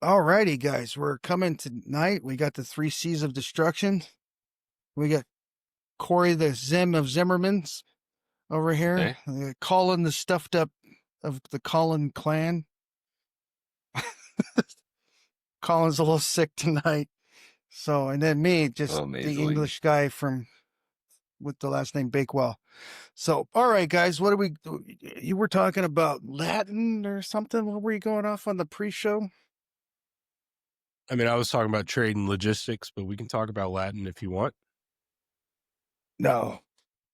Alrighty, guys, we're coming tonight. We got the three C's of destruction. We got Corey, the Zim of Zimmermans, over here. Okay. Colin, the stuffed up of the Colin clan. Colin's a little sick tonight. So, and then me, just Oh, the nasally. English guy from with the last name Bakewell. So, all right, guys, what do we? You were talking about Latin or something. What were you going off on the pre-show? I mean, I was talking about trade and logistics, but we can talk about Latin if you want. No.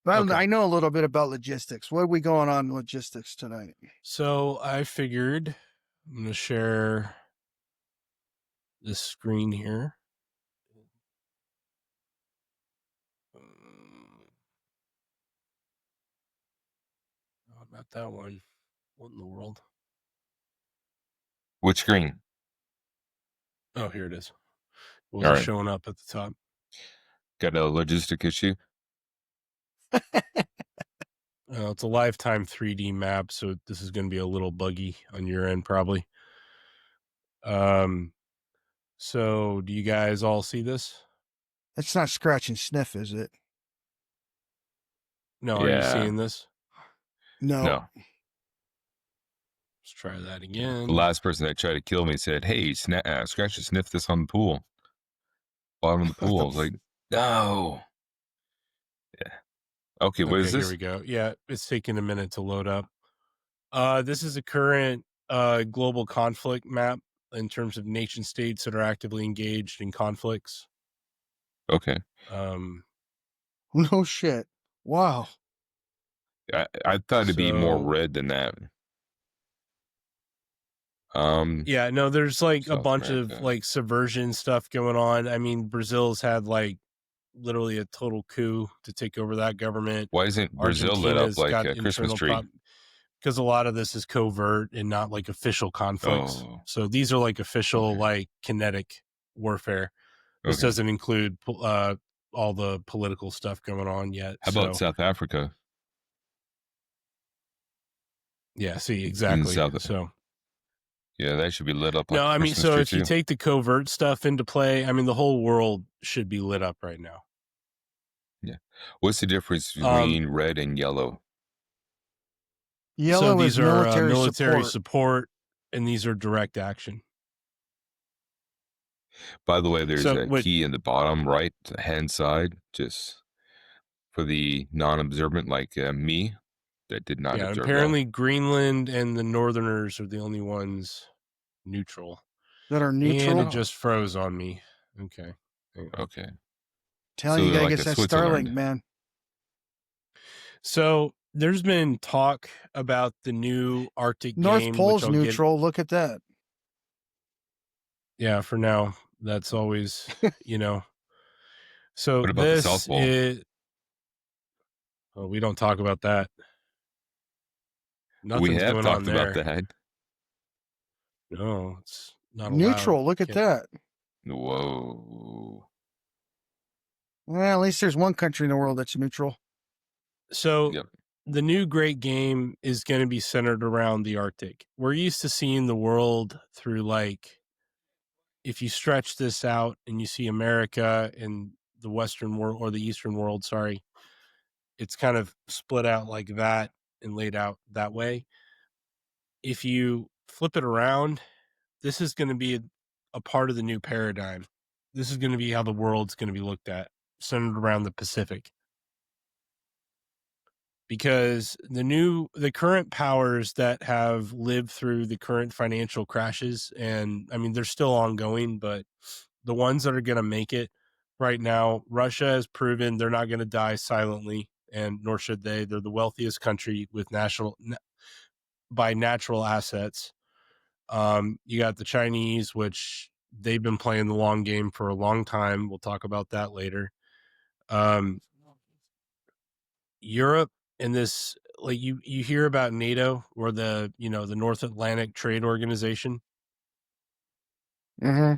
Okay. I know a little bit about logistics. What are we going on in logistics tonight? So I figured I'm going to share this screen here. Oh, not that one. What in the world? Which screen? Oh, here it is. It wasn't right. showing up at the top. Got a logistic issue? It's a lifetime 3D map, so this is going to be a little buggy on your end, probably. So do you guys all see this? It's not scratch and sniff, is it? No, are you seeing this? No. Let's try that again. The last person that tried to kill me said, "Hey, scratch and sniff this on the pool. Bottom of the pool." I was like, no. Yeah. Okay, what is this? Here we go. Yeah, it's taking a minute to load up. This is a current global conflict map in terms of nation states that are actively engaged in conflicts. Okay. No shit. Wow. I thought it'd be more red than that. Yeah, no, there's like South a bunch America. of like subversion stuff going on. I mean, Brazil's had like literally a total coup to take over that government. Why isn't Brazil lit up like a Christmas tree? Because a lot of this is covert and not like official conflicts. Oh. So these are like official, like kinetic warfare. This doesn't include all the political stuff going on yet. How about South Africa? Yeah, see, exactly. So yeah, that should be lit up. Like no, I mean, so if you take the covert stuff into play, I mean, the whole world should be lit up right now. Yeah. What's the difference between red and yellow? Yellow is military support, and these are direct action. By the way, there's a key in the bottom right hand side, just for the non-observant like me that did not observe apparently that. Greenland and the Northerners are the only ones neutral. That are neutral? And it just froze on me. Okay. Okay. Telling you, gotta get that Starlink, man. So there's been talk about the new Arctic North game. Pole's neutral. Look at that. Yeah, for now. That's always, you know. So what about the South Pole? Well, we don't talk about that. Nothing's we have going talked on about that. No, it's not neutral. Allowed. Look at that. Whoa. Well, at least there's one country in the world that's neutral. So the new great game is going to be centered around the Arctic. We're used to seeing the world through, like, if you stretch this out and you see America and the Western world, or the Eastern world, sorry, it's kind of split out like that and laid out that way. If you flip it around, this is going to be a part of the new paradigm. This is going to be how the world's going to be looked at, centered around the Pacific. Because the current powers that have lived through the current financial crashes, and I mean, they're still ongoing, but the ones that are going to make it right now, Russia has proven they're not going to die silently, and nor should they. They're the wealthiest country with by natural assets. You got the Chinese, which they've been playing the long game for a long time. We'll talk about that later. Europe, and this, like, you hear about NATO, or the North Atlantic Trade Organization. Mm-hmm.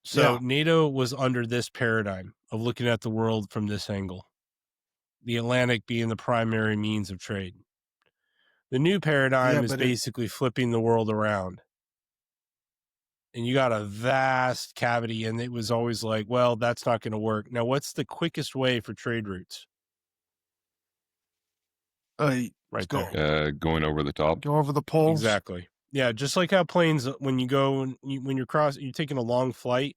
So NATO was under this paradigm of looking at the world from this angle, the Atlantic being the primary means of trade. The new paradigm is basically flipping the world around. and you got a vast cavity, and it was always like, well, that's not going to work. Now, what's the quickest way for trade routes? Right there. Going over the top. Go over the poles. Exactly. Yeah, just like how planes, when you go, when you're taking a long flight,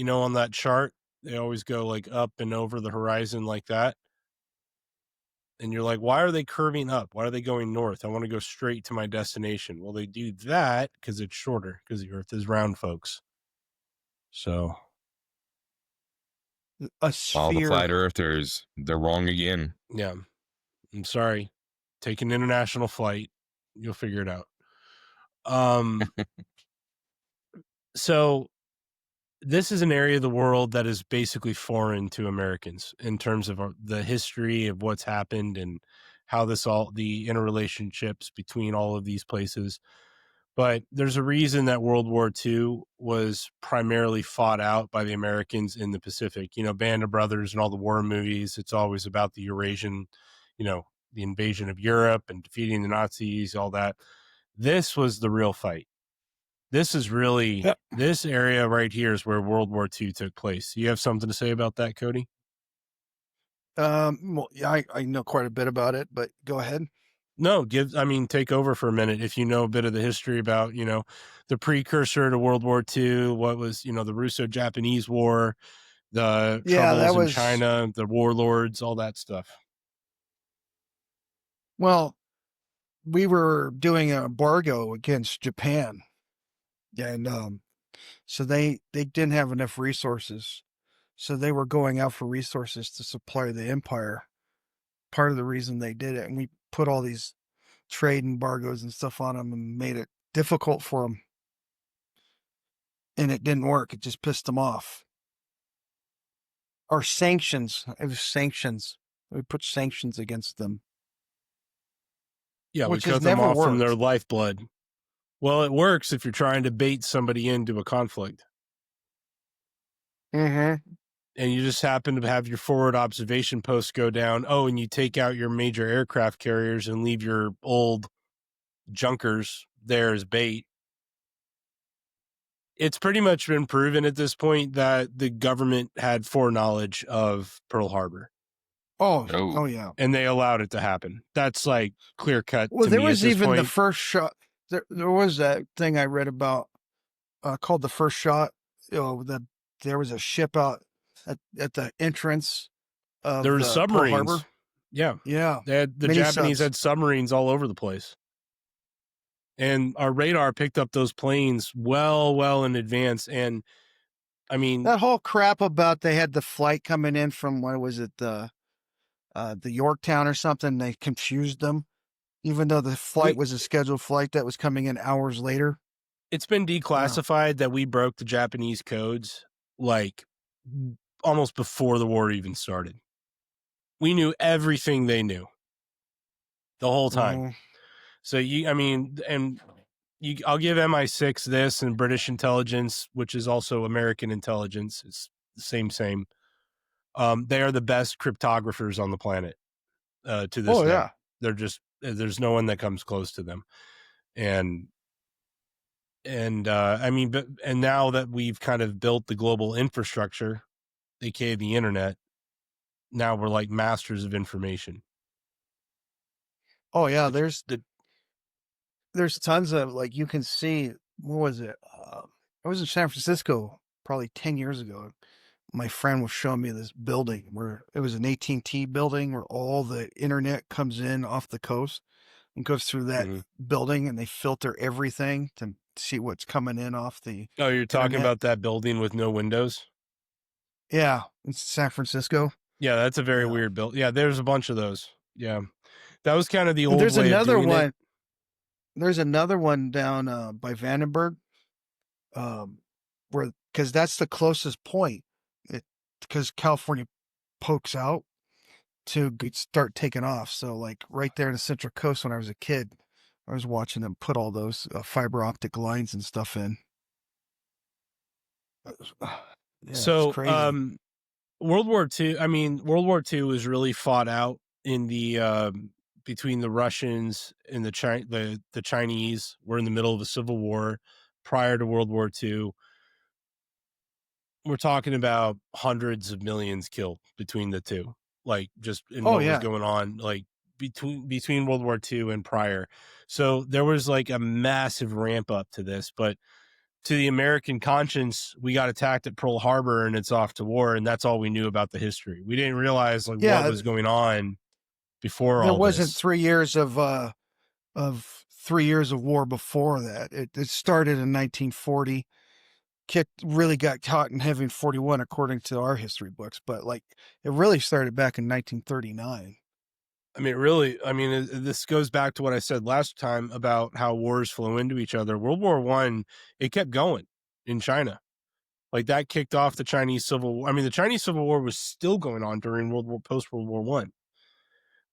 on that chart, they always go like up and over the horizon like that. And you're like, why are they curving up? Why are they going north? I want to go straight to my destination. Well, they do that because it's shorter, because the Earth is round, folks. So a sphere. All the flat earthers, they're wrong again. Yeah. I'm sorry. Take an international flight. You'll figure it out. So this is an area of the world that is basically foreign to Americans in terms of the history of what's happened and how the interrelationships between all of these places. But there's a reason that World War II was primarily fought out by the Americans in the Pacific. Band of Brothers and all the war movies, it's always about the Eurasian, the invasion of Europe and defeating the Nazis, all that. This was the real fight. This is really, this area right here is where World War II took place. You have something to say about that, Cody? Well, yeah, I know quite a bit about it, but go ahead. No, take over for a minute. If you know a bit of the history about, the precursor to World War II, what was, the Russo-Japanese War, the troubles in China, the warlords, all that stuff. Well, we were doing an embargo against Japan. And so they didn't have enough resources. So they were going out for resources to supply the empire. Part of the reason they did it. And we put all these trade embargoes and stuff on them and made it difficult for them. And it didn't work. It just pissed them off. Our sanctions, it was sanctions. We put sanctions against them. Yeah, we cut them off from their lifeblood. Well, it works if you're trying to bait somebody into a conflict. Mm-hmm. And you just happen to have your forward observation posts go down. Oh, and you take out your major aircraft carriers and leave your old junkers there as bait. It's pretty much been proven at this point that the government had foreknowledge of Pearl Harbor. Oh yeah. And they allowed it to happen. That's like clear cut. Well, there was even the first shot. There was that thing I read about called the first shot. There was a ship out at the entrance of there were submarines. Pearl Harbor. Yeah. The Japanese had submarines all over the place. And our radar picked up those planes well in advance. And I mean, that whole crap about they had the flight coming in from, what was it, the Yorktown or something. They confused them, even though the flight was a scheduled flight that was coming in hours later. It's been declassified that we broke the Japanese codes like almost before the war even started. We knew everything they knew the whole time. So I'll give MI6 this and British intelligence, which is also American intelligence. It's the same. They are the best cryptographers on the planet to this day. Yeah. They're just, there's no one that comes close to them. And now that we've kind of built the global infrastructure, aka the internet, now we're like masters of information. Oh yeah, there's tons of, like, you can see, what was it? I was in San Francisco probably 10 years ago. My friend was showing me this building where it was an AT&T building where all the internet comes in off the coast and goes through that building, and they filter everything to see what's coming in off the you're talking about that building with no windows? Yeah, in San Francisco. Yeah, that's a very weird build. Yeah, there's a bunch of those. Yeah. That was kind of the old way of doing it. There's another one down by Vandenberg, because that's the closest point. Because California pokes out to start taking off. So, like, right there in the Central Coast, when I was a kid, I was watching them put all those fiber optic lines and stuff in. So, World War II was really fought out in the between the Russians and the Chinese. We're in the middle of a civil war. prior to World War II, we're talking about hundreds of millions killed between the two, like just in what was going on, like between World War II and prior. So there was like a massive ramp up to this, but to the American conscience, we got attacked at Pearl Harbor and it's off to war, and that's all we knew about the history. We didn't realize like what was going on before all this. There wasn't 3 years of 3 years of war before that. It started in 1940. Really got caught in heavy in 41 according to our history books, but like it really started back in 1939. I mean, really, this goes back to what I said last time about how wars flow into each other. World War I, it kept going in China. Like that kicked off the Chinese Civil War. I mean, the Chinese Civil War was still going on during post-World War I.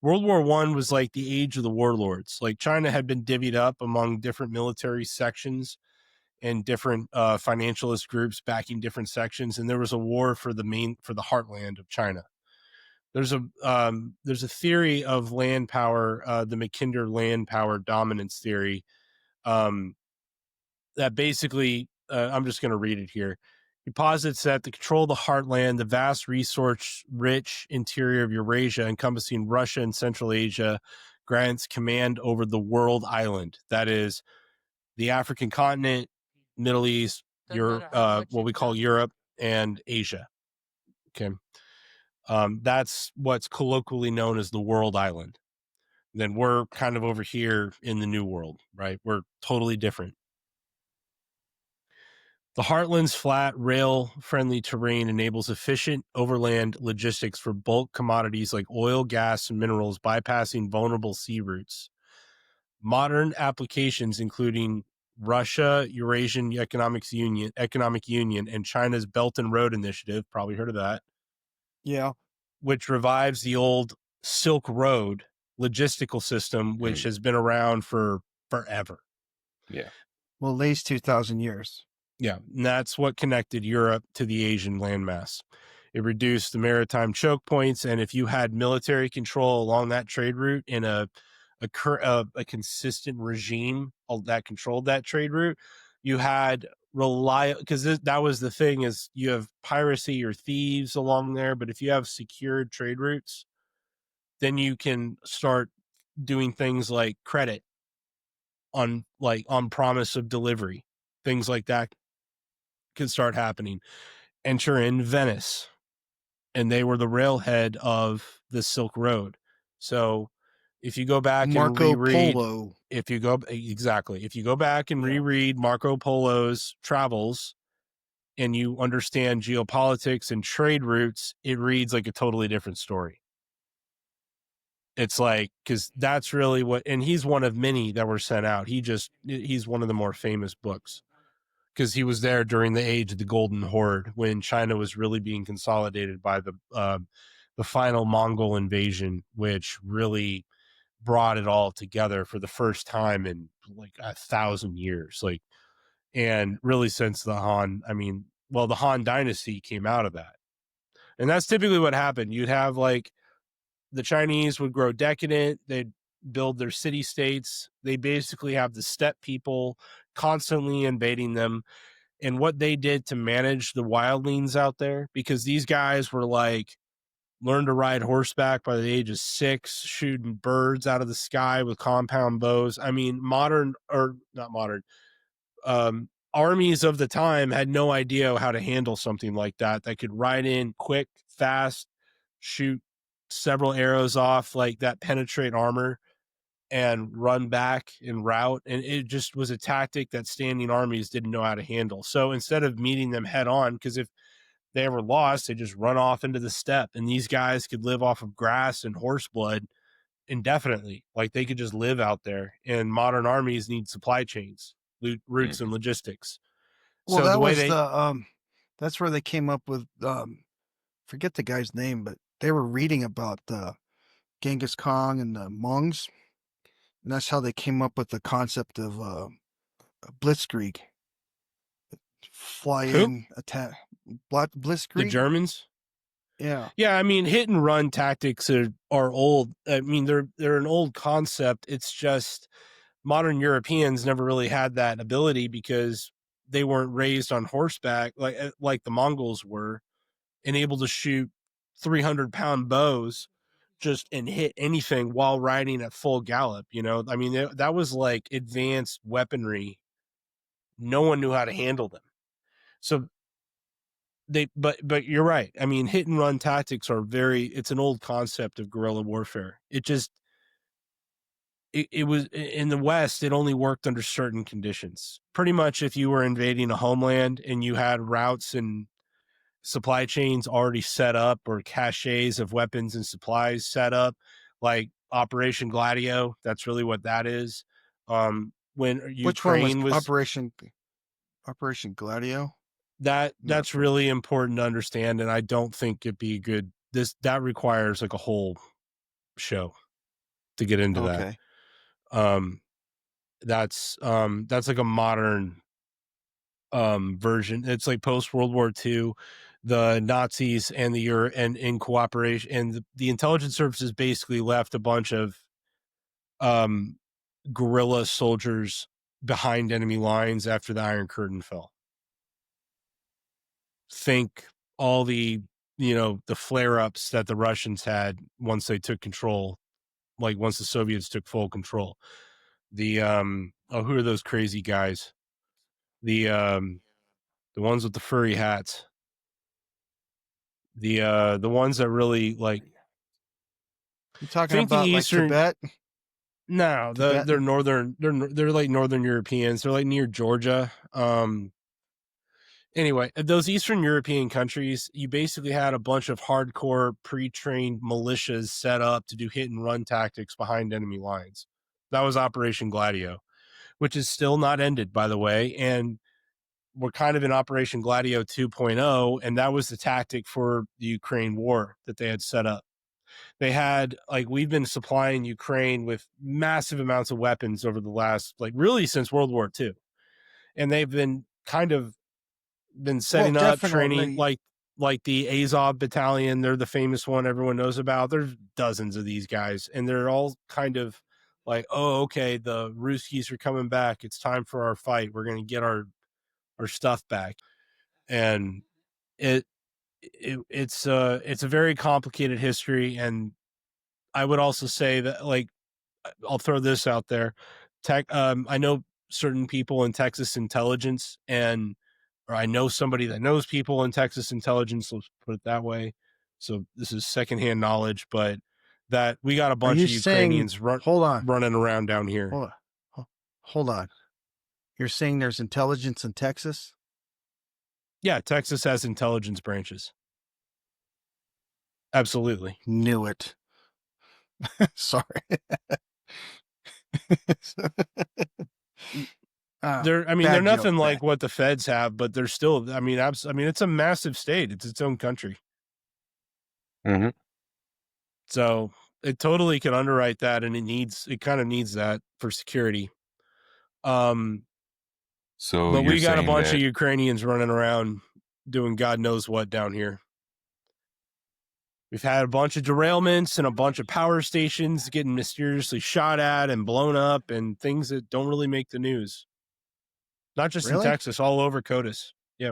World War I was like the age of the warlords. Like China had been divvied up among different military sections and different financialist groups backing different sections, and there was a war for the heartland of China. There's a theory of land power, the Mackinder land power dominance theory, that basically, I'm just going to read it here. He posits that the control of the heartland, the vast resource-rich interior of Eurasia, encompassing Russia and Central Asia, grants command over the world island. That is the African continent, Middle East, Europe, what we call Europe, and Asia. Okay. That's what's colloquially known as the world island. Then we're kind of over here in the New World, right? We're totally different. The Heartland's flat, rail-friendly terrain enables efficient overland logistics for bulk commodities like oil, gas, and minerals, bypassing vulnerable sea routes. Modern applications, including Russia, Eurasian Economic Union, and China's Belt and Road Initiative, probably heard of that. Yeah. Which revives the old Silk Road logistical system, which has been around for forever. Yeah. Well, at least 2,000 years. Yeah, and that's what connected Europe to the Asian landmass. It reduced the maritime choke points, and if you had military control along that trade route in a consistent regime that controlled that trade route, you had because that was the thing, is you have piracy or thieves along there, but if you have secured trade routes, then you can start doing things like credit on promise of delivery, things like that can start happening. Enter in Venice, and they were the railhead of the Silk Road. So if you go back and reread Polo. if you go back and reread Marco Polo's travels and you understand geopolitics and trade routes, it reads like a totally different story. It's like, because that's really what, and he's one of many that were sent out. He's one of the more famous books, because he was there during the age of the Golden Horde, when China was really being consolidated by the final Mongol invasion, which really brought it all together for the first time in like 1,000 years. Like, and really since the Han, the Han dynasty came out of that. And that's typically what happened. You'd have like the Chinese would grow decadent. They'd build their city states. They basically have the steppe people constantly invading them. And what they did to manage the wildlings out there, because these guys were like, learned to ride horseback by the age of 6, shooting birds out of the sky with compound bows. I mean, armies of the time had no idea how to handle something like that. That could ride in quick, fast, shoot several arrows off like that, penetrate armor, and run back and rout. And it just was a tactic that standing armies didn't know how to handle. So instead of meeting them head on, because if they ever lost, they just run off into the steppe, and these guys could live off of grass and horse blood indefinitely. Like, they could just live out there, and modern armies need supply chains, routes, and logistics. Well, so that's where they came up with, forget the guy's name, but they were reading about Genghis Khan and the Mongs, and that's how they came up with the concept of blitzkrieg. Fly in, attack, blitzkrieg. The Germans? Yeah. Yeah, I mean, hit and run tactics are old. I mean, they're an old concept. It's just modern Europeans never really had that ability, because they weren't raised on horseback like the Mongols were, and able to shoot 300-pound bows just and hit anything while riding at full gallop. I mean, that was like advanced weaponry. No one knew how to handle them. So but you're right. I mean, hit and run tactics are it's an old concept of guerrilla warfare. It was in the West, it only worked under certain conditions. Pretty much if you were invading a homeland and you had routes and supply chains already set up, or caches of weapons and supplies set up, like Operation Gladio, that's really what that is. When Which one was Ukraine was Operation Gladio? that's really important to understand, and I don't think it'd be good. That requires like a whole show to get into that. That's like a modern version. It's like post World War II, the Nazis and and in cooperation, and the intelligence services basically left a bunch of guerrilla soldiers behind enemy lines after the Iron Curtain fell. Think all the the flare-ups that the Russians had once they took control, like once the Soviets took full control. The who are those crazy guys? The ones with the furry hats. The ones that really like. You talking about Eastern, like Tibet? No, they're northern. They're like Northern Europeans. They're like near Georgia. Anyway, those Eastern European countries, you basically had a bunch of hardcore pre-trained militias set up to do hit and run tactics behind enemy lines. That was Operation Gladio, which is still not ended, by the way. And we're kind of in Operation Gladio 2.0, and that was the tactic for the Ukraine war that they had set up. They had, like, we've been supplying Ukraine with massive amounts of weapons over the last, like, really since World War II. And they've been setting up training, like the Azov battalion. They're the famous one everyone knows about. There's dozens of these guys, and they're all kind of like, oh, okay, the Ruskies are coming back. It's time for our fight. We're going to get our stuff back. And it's a very complicated history. And I would also say that, like, I'll throw this out there. I know certain people in Texas intelligence, or I know somebody that knows people in Texas intelligence. Let's put it that way. So this is secondhand knowledge, but that we got a bunch of Ukrainians running around down here. Hold on. You're saying there's intelligence in Texas? Yeah, Texas has intelligence branches. Absolutely. Knew it. Sorry. They're nothing like what the feds have, but they're still, I mean, it's a massive state. It's its own country. Mm-hmm. So it totally can underwrite that, and it kind of needs that for security. So but we got a bunch of Ukrainians running around doing God knows what down here. We've had a bunch of derailments and a bunch of power stations getting mysteriously shot at and blown up, and things that don't really make the news. Not just in Texas, all over CODIS. Yeah.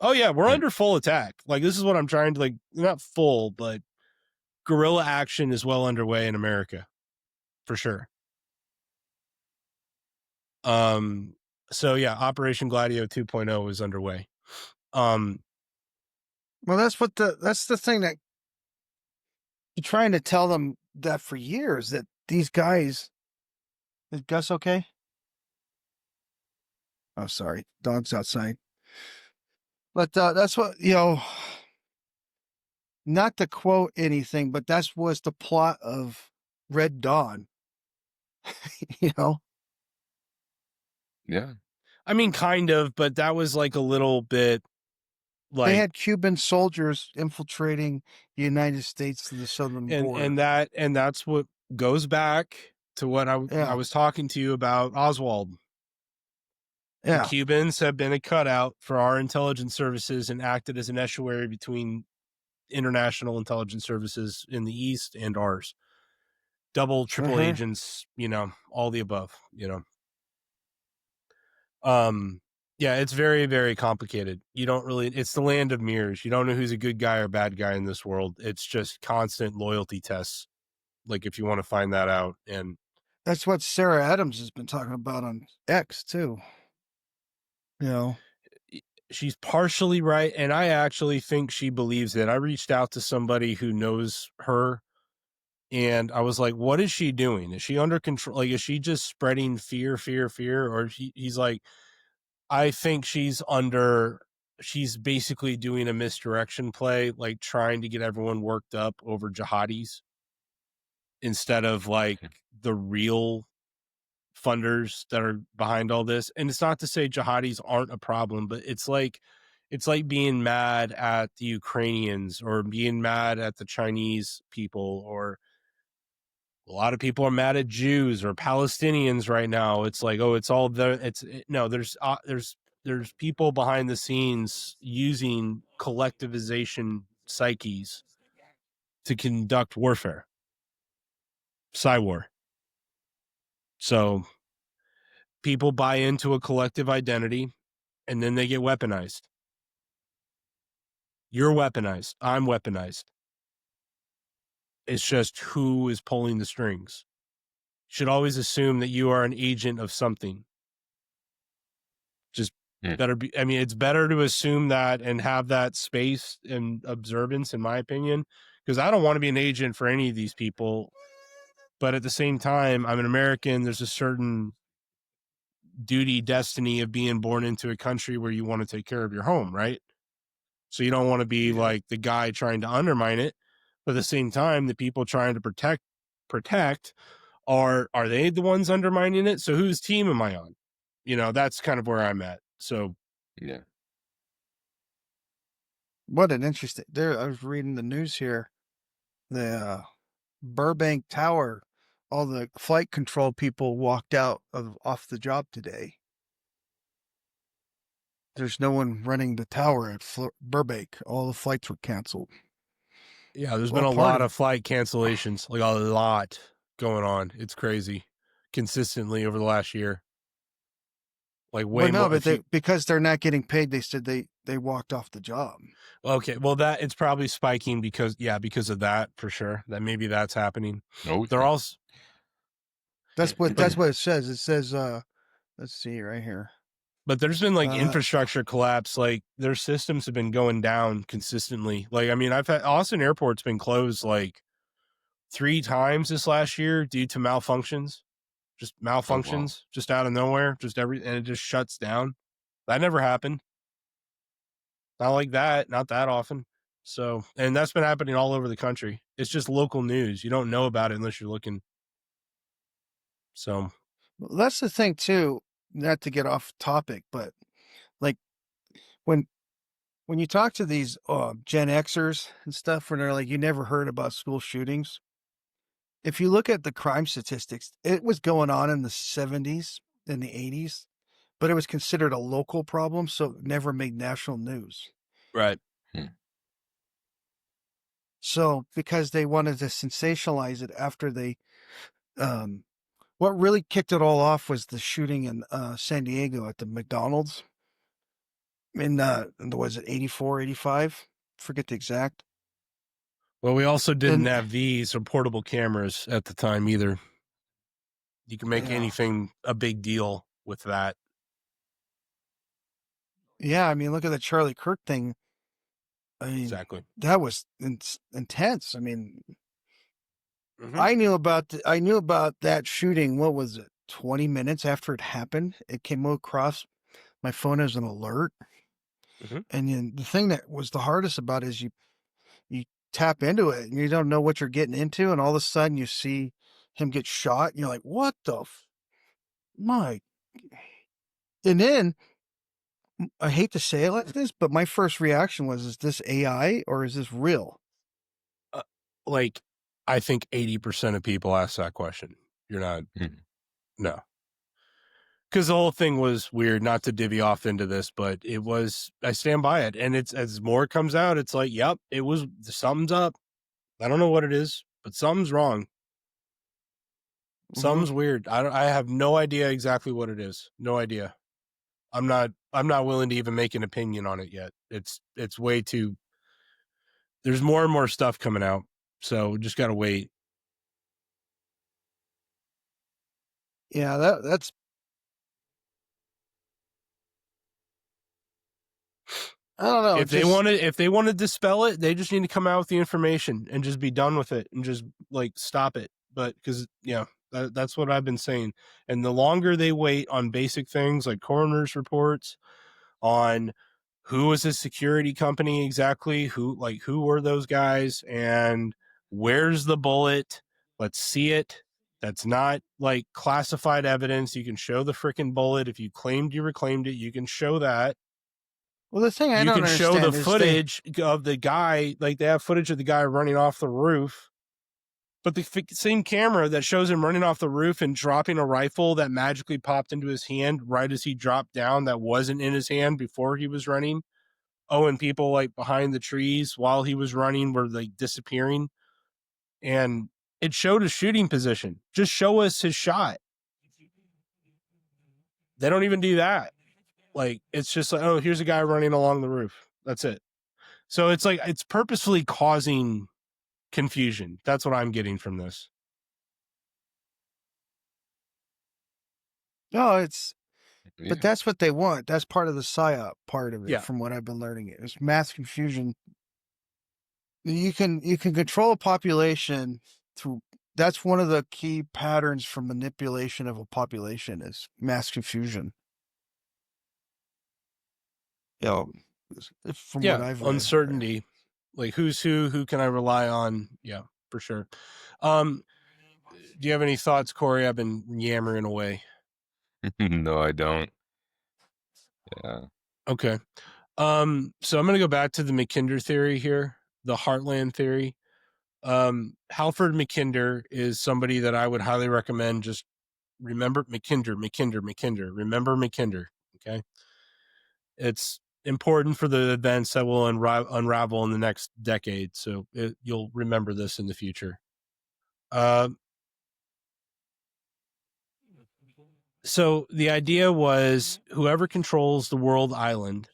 Oh yeah, we're under full attack. Like, this is what I'm trying to, like, not full, but guerrilla action is well underway in America, for sure. So yeah, Operation Gladio 2.0 is underway. Well, that's the thing that you're trying to tell them that for years, that these guys. Is Gus okay? Oh, sorry. Dog's outside. But that's what, not to quote anything, but that was the plot of Red Dawn. Yeah. I mean, kind of, but that was like a little bit like. They had Cuban soldiers infiltrating the United States to the southern border. And that's what goes back to what I was talking to you about, Oswald. Yeah. The Cubans have been a cutout for our intelligence services and acted as an estuary between international intelligence services in the East and ours. Double, triple agents, all the above, Yeah, it's very, very complicated. You don't really, it's the land of mirrors. You don't know who's a good guy or bad guy in this world. It's just constant loyalty tests. Like if you want to find that out. And that's what Sarah Adams has been talking about on X too. You know, she's partially right. And I actually think she believes it. I reached out to somebody who knows her and I was like, what is she doing? Is she under control? Like, is she just spreading fear? Or he's like, I think she's basically doing a misdirection play, like trying to get everyone worked up over jihadis instead of like the real funders that are behind all this. And it's not to say jihadis aren't a problem, but it's like being mad at the Ukrainians or being mad at the Chinese people, or a lot of people are mad at Jews or Palestinians right now. It's like, oh, it's all there. No, there's people behind the scenes using collectivization psyches to conduct warfare, psywar. So people buy into a collective identity and then they get weaponized. You're weaponized. I'm weaponized. It's just who is pulling the strings. You should always assume that you are an agent of something. Just better be, I mean, it's better to assume that and have that space and observance, in my opinion, because I don't want to be an agent for any of these people. But at the same time, I'm an American. There's a certain duty, destiny of being born into a country where you want to take care of your home, right? So you don't want to be like the guy trying to undermine it. But at the same time, the people trying to protect are they the ones undermining it? So whose team am I on? You know, that's kind of where I'm at. So yeah. what an interesting. There, I was reading the news here. The Burbank Tower, all the flight control people walked out off the job today. There's no one running the tower at Burbank. All the flights were canceled. yeah, there's been a lot of flight cancellations, like a lot going on. It's crazy, consistently over the last year. Like way more. But because they're not getting paid, they said they walked off the job. Okay, well that it's probably spiking because of that for sure. That maybe that's happening. They're also. That's what it says. It says, let's see right here. But there's been like infrastructure collapse. Like their systems have been going down consistently. Like, I mean, I've had Austin Airport's been closed like 3 times this last year due to malfunctions. Just malfunctions, just out of nowhere, and it just shuts down. That never happened. Not like that, not that often. So, and that's been happening all over the country. It's just local news. You don't know about it unless you're looking. So, that's the thing too. Not to get off topic, but like when you talk to these Gen Xers and stuff, when they're like, you never heard about school shootings. If you look at the crime statistics, it was going on in the 70s and the 80s, but it was considered a local problem, so it never made national news. Right. So because they wanted to sensationalize it after they, what really kicked it all off was the shooting in San Diego at the McDonald's in, was it 84, 85? Forget the exact. Well, we also didn't have these or portable cameras at the time either. You can make anything a big deal with that. Yeah, I mean, look at the Charlie Kirk thing. I mean, exactly. That was intense. I mean, I knew about that shooting. What was it? 20 minutes after it happened, it came across my phone as an alert. And then the thing that was the hardest about it is you tap into it and you don't know what you're getting into, and all of a sudden you see him get shot, and you're like, "What the my?" And then I hate to say it like this, but my first reaction was, "Is this AI or is this real?" Like, I think 80% of people ask that question. You're not, no. Because the whole thing was weird, not to divvy off into this, but it was, I stand by it. And it's, as more comes out, it's like, yep, it was, something's up. I don't know what it is, but something's wrong. Something's weird. I have no idea exactly what it is. No idea. I'm not I'm not willing to even make an opinion on it yet. It's way too. There's more and more stuff coming out, so just gotta wait. Yeah, that's. I don't know. If they want to dispel it, they just need to come out with the information and just be done with it and just like stop it. But because that's what I've been saying. And the longer they wait on basic things like coroner's reports, on who was his security company exactly, who were those guys, and where's the bullet? Let's see it. That's not like classified evidence. You can show the freaking bullet. If you claimed you reclaimed it, you can show that. Well, the thing I You don't can show the understand is footage of the guy, like they have footage of the guy running off the roof, but the same camera that shows him running off the roof and dropping a rifle that magically popped into his hand right as he dropped down, that wasn't in his hand before he was running. Oh, and people like behind the trees while he was running were like disappearing, and it showed his shooting position. Just show us his shot. They don't even do that. Like, it's just like, oh, here's a guy running along the roof. That's it. So it's like, it's purposefully causing confusion. That's what I'm getting from this. No, Yeah. but that's what they want. That's part of the psyop part of it, Yeah. from what I've been learning. It's mass confusion. You can control a population through. That's one of the key patterns for manipulation of a population is mass confusion. From what I've read. Uncertainty, like who's who can I rely on? Yeah, for sure. Do you have any thoughts, Corey? I've been yammering away. No, I don't. Yeah. Okay. So I'm going to go back to the Mackinder theory here, the Heartland theory. Halford Mackinder is somebody that I would highly recommend. Just remember Mackinder. Remember Mackinder. Okay. It's important for the events that will unravel in the next decade. So you'll remember this in the future. So the idea was whoever controls the world island,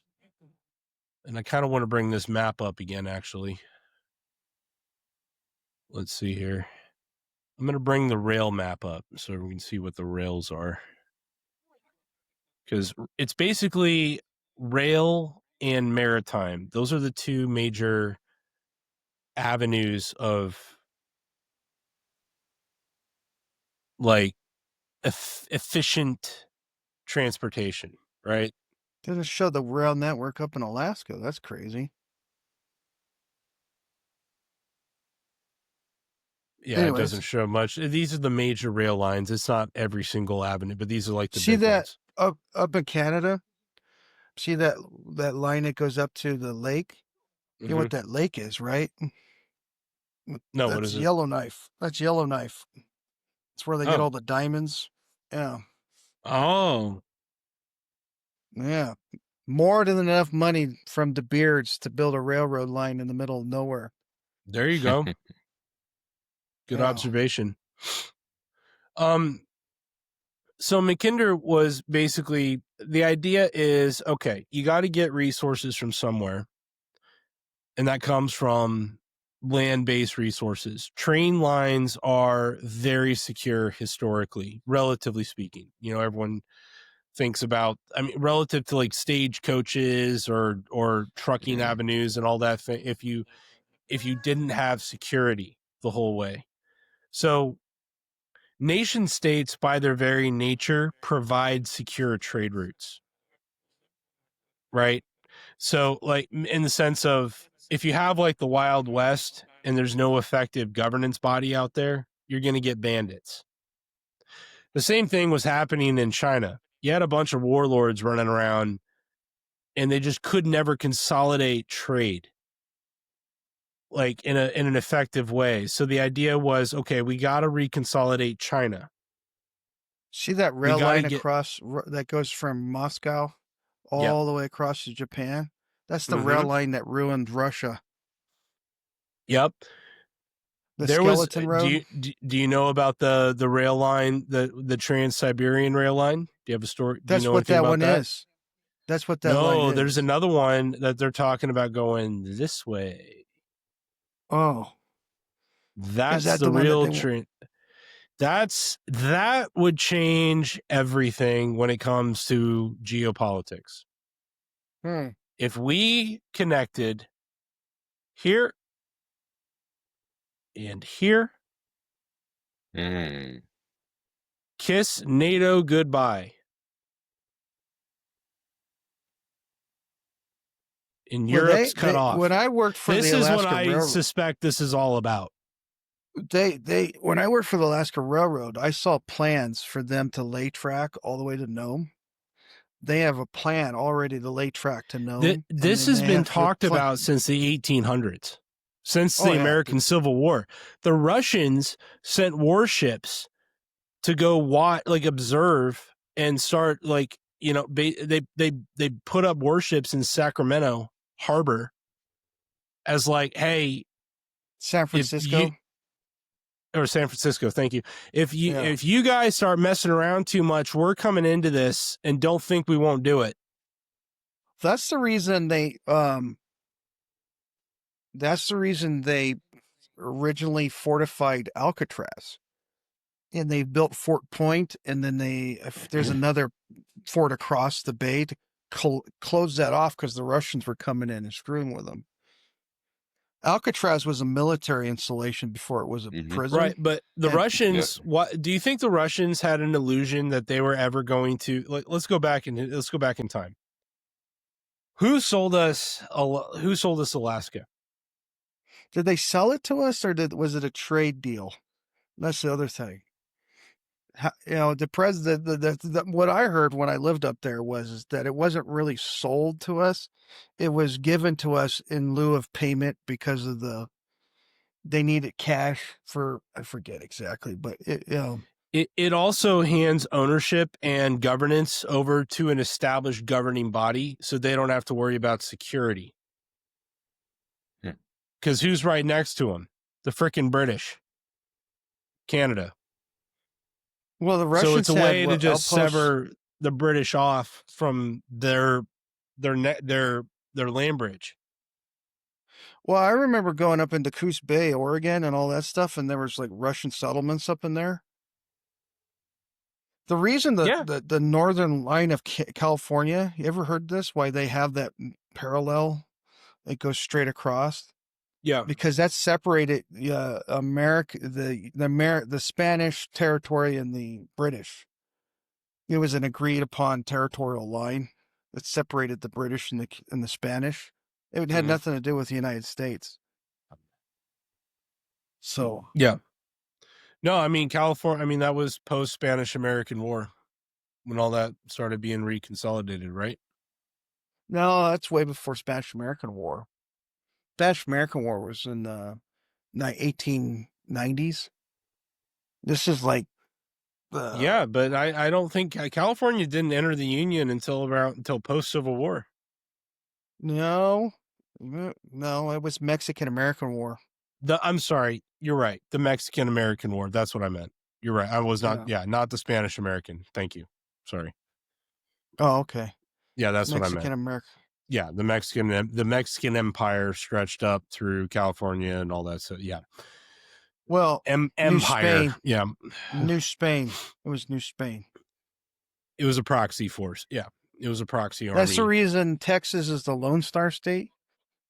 and I kind of want to bring this map up again, actually. Let's see here. I'm going to bring the rail map up so we can see what the rails are. Because it's basically rail and maritime. Those are the two major avenues of like efficient transportation, right? They just show the rail network up in Alaska. That's crazy. Yeah, Anyways, it doesn't show much. These are the major rail lines. It's not every single avenue, but these are like the see big that ones. up in Canada. See that line that goes up to the lake. You know what that lake is, right? No, that's what is it? Yellowknife. That's Yellowknife. It's where they get all the diamonds. Yeah. Oh. Yeah. More than enough money from De Beards to build a railroad line in the middle of nowhere. There you go. Good observation. So Mackinder was basically, the idea is, okay, you got to get resources from somewhere. And that comes from land-based resources. Train lines are very secure historically, relatively speaking. You know, everyone thinks about, I mean, relative to like stagecoaches or trucking avenues and all that. If you didn't have security the whole way. So nation states, by their very nature, provide secure trade routes, right? So, like, in the sense of, if you have like the Wild West and there's no effective governance body out there, you're going to get bandits. The same thing was happening in China. You had a bunch of warlords running around and they just could never consolidate trade like in an effective way. So the idea was, okay, we got to reconsolidate China. See that rail line across that goes from Moscow all the way across to Japan? That's the rail line that ruined Russia. Yep. The skeleton road. Do you know about the rail line, the Trans-Siberian rail line? Do you have a story? That's what that one is. That's what that line No, is. there's another one that they're talking about going this way. Oh, That's that the the one that real they want? trend. That would change everything when it comes to geopolitics. If we connected here and here, kiss NATO goodbye. And Europe's cut off. When I worked for this the is Alaska what I Railroad, suspect this is all about. When I worked for the Alaska Railroad, I saw plans for them to lay track all the way to Nome. They have a plan already to lay track to Nome. This has been talked about since the 1800s, since the American Civil War. The Russians sent warships to go observe and start they put up warships in Sacramento Harbor as hey, San Francisco. Or San Francisco, thank you. If you guys start messing around too much, we're coming into this and don't think we won't do it. That's the reason they originally fortified Alcatraz. And they built Fort Point, and then there's another fort across the bay to close that off because the Russians were coming in and screwing with them. Alcatraz was a military installation before it was a prison. Right, but the Russians, what do you think the Russians had an illusion that they were ever going to let's go back in time. Who sold us Alaska? Did they sell it to us, or was it a trade deal? That's the other thing. The president, what I heard when I lived up there was that it wasn't really sold to us. It was given to us in lieu of payment because of they needed cash for, I forget exactly, but it also hands ownership and governance over to an established governing body, so they don't have to worry about security. Because who's right next to them? The frickin' British. Canada. Well, the Russians. So it's a way to just sever the British off from their land bridge. Well, I remember going up into Coos Bay, Oregon, and all that stuff, and there was Russian settlements up in there. The reason the northern line of California, you ever heard this? Why they have that parallel? It goes straight across. Yeah, because that separated America, the Spanish territory and the British. It was an agreed upon territorial line that separated the British and the Spanish. It had nothing to do with the United States. So yeah, no, I mean California. I mean that was post Spanish American War when all that started being reconsolidated, right? No, that's way before Spanish American War. Spanish American War was in the 1890s. This is yeah, but I don't think California didn't enter the Union until post Civil War. No, it was Mexican American War. I'm sorry, you're right. The Mexican American War. That's what I meant. You're right. I was not. Yeah, not the Spanish American. Thank you. Sorry. Oh, okay. Yeah, that's Mexican what I meant. American. Yeah, the Mexican Empire stretched up through California and all that. So yeah. Well, Empire. New Spain. Yeah. New Spain. It was New Spain. It was a proxy force. Yeah. It was a proxy army. That's the reason Texas is the Lone Star State,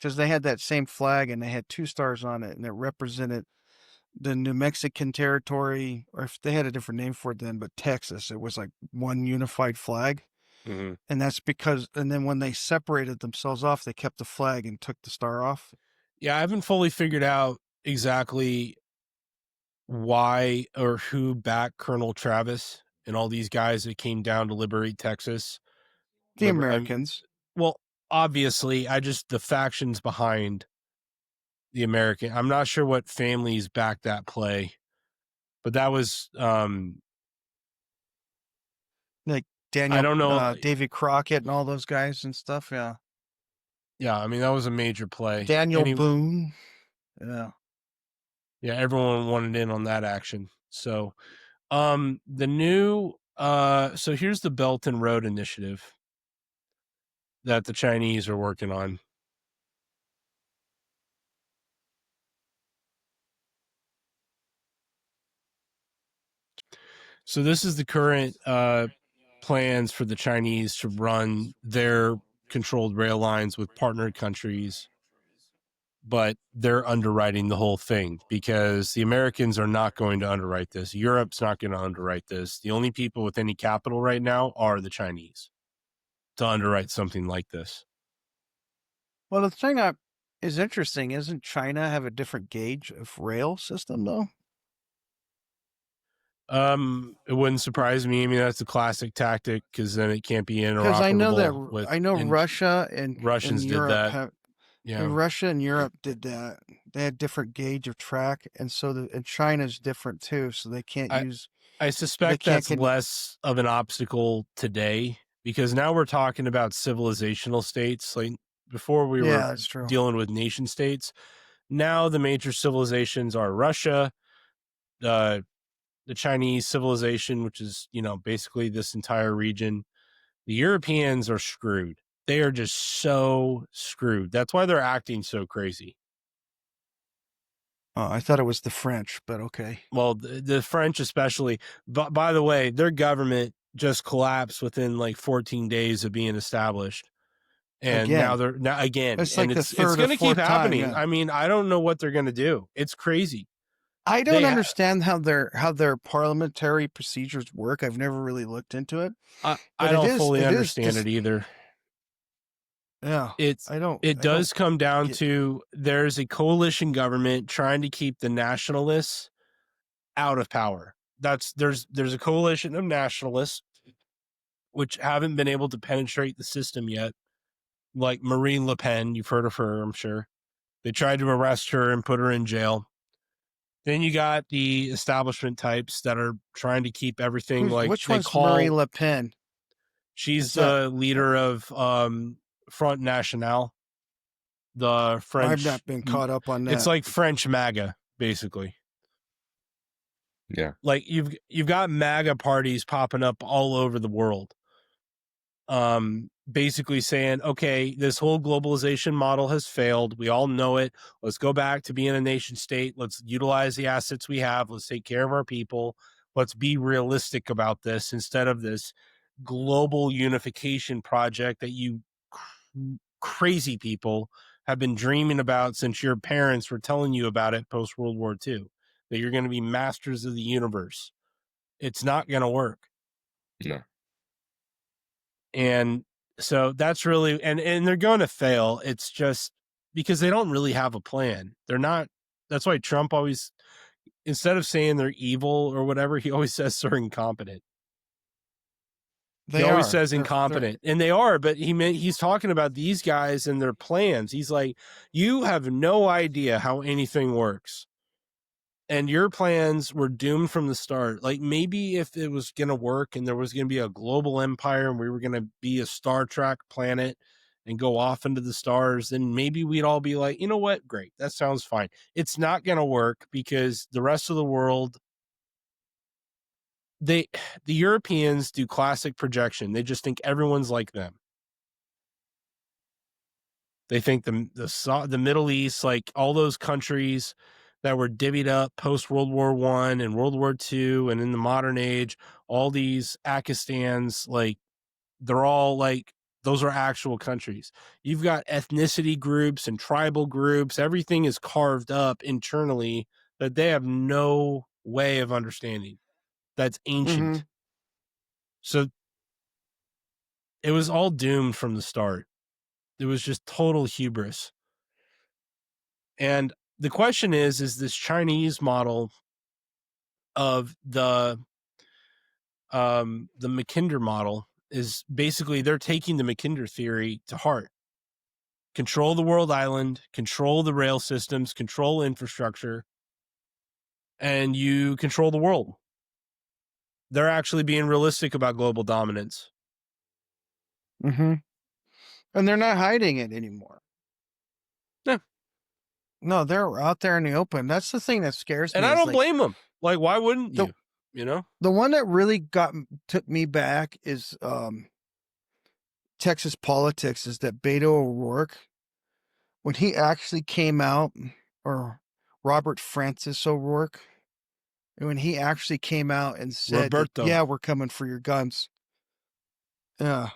because they had that same flag and they had 2 stars on it, and it represented the New Mexican territory, or if they had a different name for it then, but Texas, it was one unified flag. Mm-hmm. And that's because, and then when they separated themselves off, they kept the flag and took the star off. Yeah, I haven't fully figured out exactly why or who backed Colonel Travis and all these guys that came down to liberate Texas. The Americans. Well, obviously, the factions behind the American. I'm not sure what families backed that play, but that was Daniel, I don't know, Davy Crockett and all those guys and stuff. Yeah. Yeah, I mean that was a major play. Daniel Boone. Yeah. Yeah, everyone wanted in on that action. So, the new so here's the Belt and Road Initiative. that the Chinese are working on. So this is the current plans for the Chinese to run their controlled rail lines with partnered countries, but they're underwriting the whole thing because the Americans are not going to underwrite this. Europe's not going to underwrite this. The only people with any capital right now are the Chinese to underwrite something like this. Well, the thing that is interesting, isn't China have a different gauge of rail system though? It wouldn't surprise me. I mean, that's a classic tactic because then it can't be interoperable. Because I know that with, Russia and Russians Europe did that. have, yeah, and Russia and Europe did that. They had different gauge of track, and so and China's different too. So they can't use. I suspect that's less of an obstacle today because now we're talking about civilizational states. Like before, we were dealing with nation states. Now the major civilizations are Russia, the Chinese civilization, which is, you know, basically this entire region. The Europeans are screwed. They are just so screwed. That's why they're acting so crazy. Oh, I thought it was the French, but okay. Well, the French especially. But by the way, their government just collapsed within like 14 days of being established. And now again. It's like it's going to keep happening. Yeah. I mean, I don't know what they're going to do. It's crazy. I don't understand how their parliamentary procedures work. I've never really looked into it. I don't fully understand it either. Yeah, it does come down to there's a coalition government trying to keep the nationalists out of power. There's a coalition of nationalists which haven't been able to penetrate the system yet. Like Marine Le Pen, you've heard of her, I'm sure. They tried to arrest her and put her in jail. Then you got the establishment types that are trying to keep everything which one's Marine Le Pen? She's the leader of Front National, the French. I've not been caught up on that. It's like French MAGA, basically. Yeah, like you've got MAGA parties popping up all over the world. Basically saying, okay, this whole globalization model has failed. We all know it. Let's go back to being a nation state. Let's utilize the assets we have. Let's take care of our people. Let's be realistic about this instead of this global unification project that you crazy people have been dreaming about since your parents were telling you about it post World War II, that you're going to be masters of the universe. It's not going to work. No. And so that's really, and they're going to fail. It's just because they don't really have a plan. They're not, that's why Trump always, instead of saying they're evil or whatever, he always says they're incompetent. He always says incompetent, and they are, but he's talking about these guys and their plans. He's like, you have no idea how anything works. And your plans were doomed from the start. Like maybe if it was going to work and there was going to be a global empire and we were going to be a Star Trek planet and go off into the stars, then maybe we'd all be like, you know what? Great. That sounds fine. It's not going to work because the rest of the world, the Europeans do classic projection. They just think everyone's like them. They think the Middle East, like all those countries that were divvied up post World War I and World War II and in the modern age, all these Akistans, like they're all like, those are actual countries. You've got ethnicity groups and tribal groups. Everything is carved up internally that they have no way of understanding. That's ancient. Mm-hmm. So it was all doomed from the start. It was just total hubris. And the question is this Chinese model of the Mackinder model is basically they're taking the Mackinder theory to heart. Control the world island, control the rail systems, control infrastructure, and you control the world. They're actually being realistic about global dominance. Mm-hmm. And they're not hiding it anymore. Yeah. No, they're out there in the open. That's the thing that scares me. And I don't blame them. Like, why wouldn't you? You know? The one that really took me back is Texas politics is that Beto O'Rourke, when he actually came out, or Robert Francis O'Rourke, when he actually came out and said that, Roberto. yeah, we're coming for your guns. Yeah,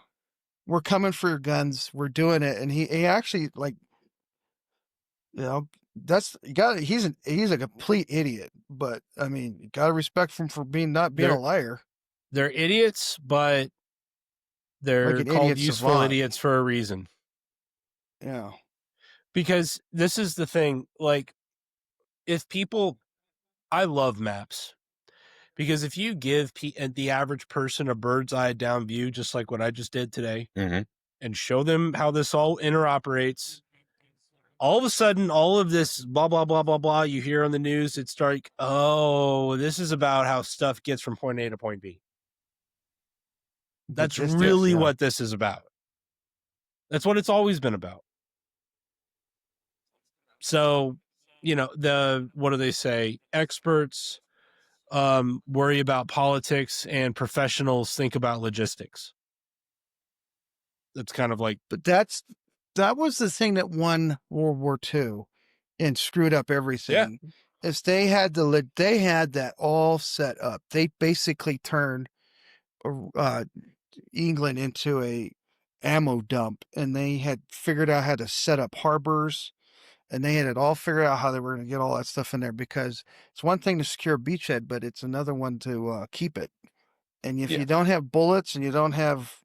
we're coming for your guns. We're doing it. And he actually, like, you know, that's you got. He's a complete idiot. But I mean, you got to respect him for not being a liar. They're idiots, but they're Like an called idiot useful savant. idiots for a reason. Yeah. Because this is the thing, like, if people, I love maps. Because if you give the average person a bird's eye down view, just like what I just did today, and show them how this all interoperates, all of a sudden, all of this blah, blah, blah, blah, blah you hear on the news, it's like, oh, this is about how stuff gets from point A to point B. That's really what this is about. That's what it's always been about. So, what do they say? Experts worry about politics and professionals think about logistics. That's kind of like, but that was the thing that won World War II and screwed up everything. Yeah. Is they had that all set up. They basically turned England into a ammo dump, and they had figured out how to set up harbors, and they had it all figured out how they were going to get all that stuff in there, because it's one thing to secure a beachhead, but it's another one to keep it. And if you don't have bullets and you don't have